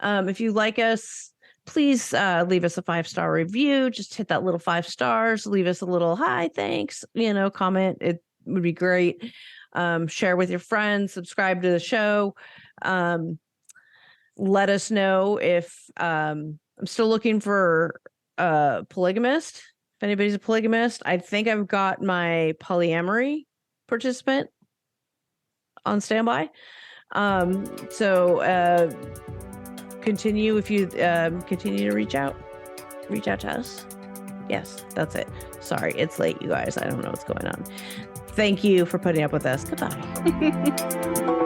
Speaker 1: If you like us, please leave us a 5-star review. Just hit that little 5 stars. Leave us a little hi, thanks, comment. It would be great. Share with your friends. Subscribe to the show. Let us know if I'm still looking for a polygamist. If anybody's a polygamist, I think I've got my polyamory participant on standby. So continue if you continue to reach out to us. Yes, that's it. Sorry, it's late, you guys. I don't know what's going on. Thank you for putting up with us. Goodbye.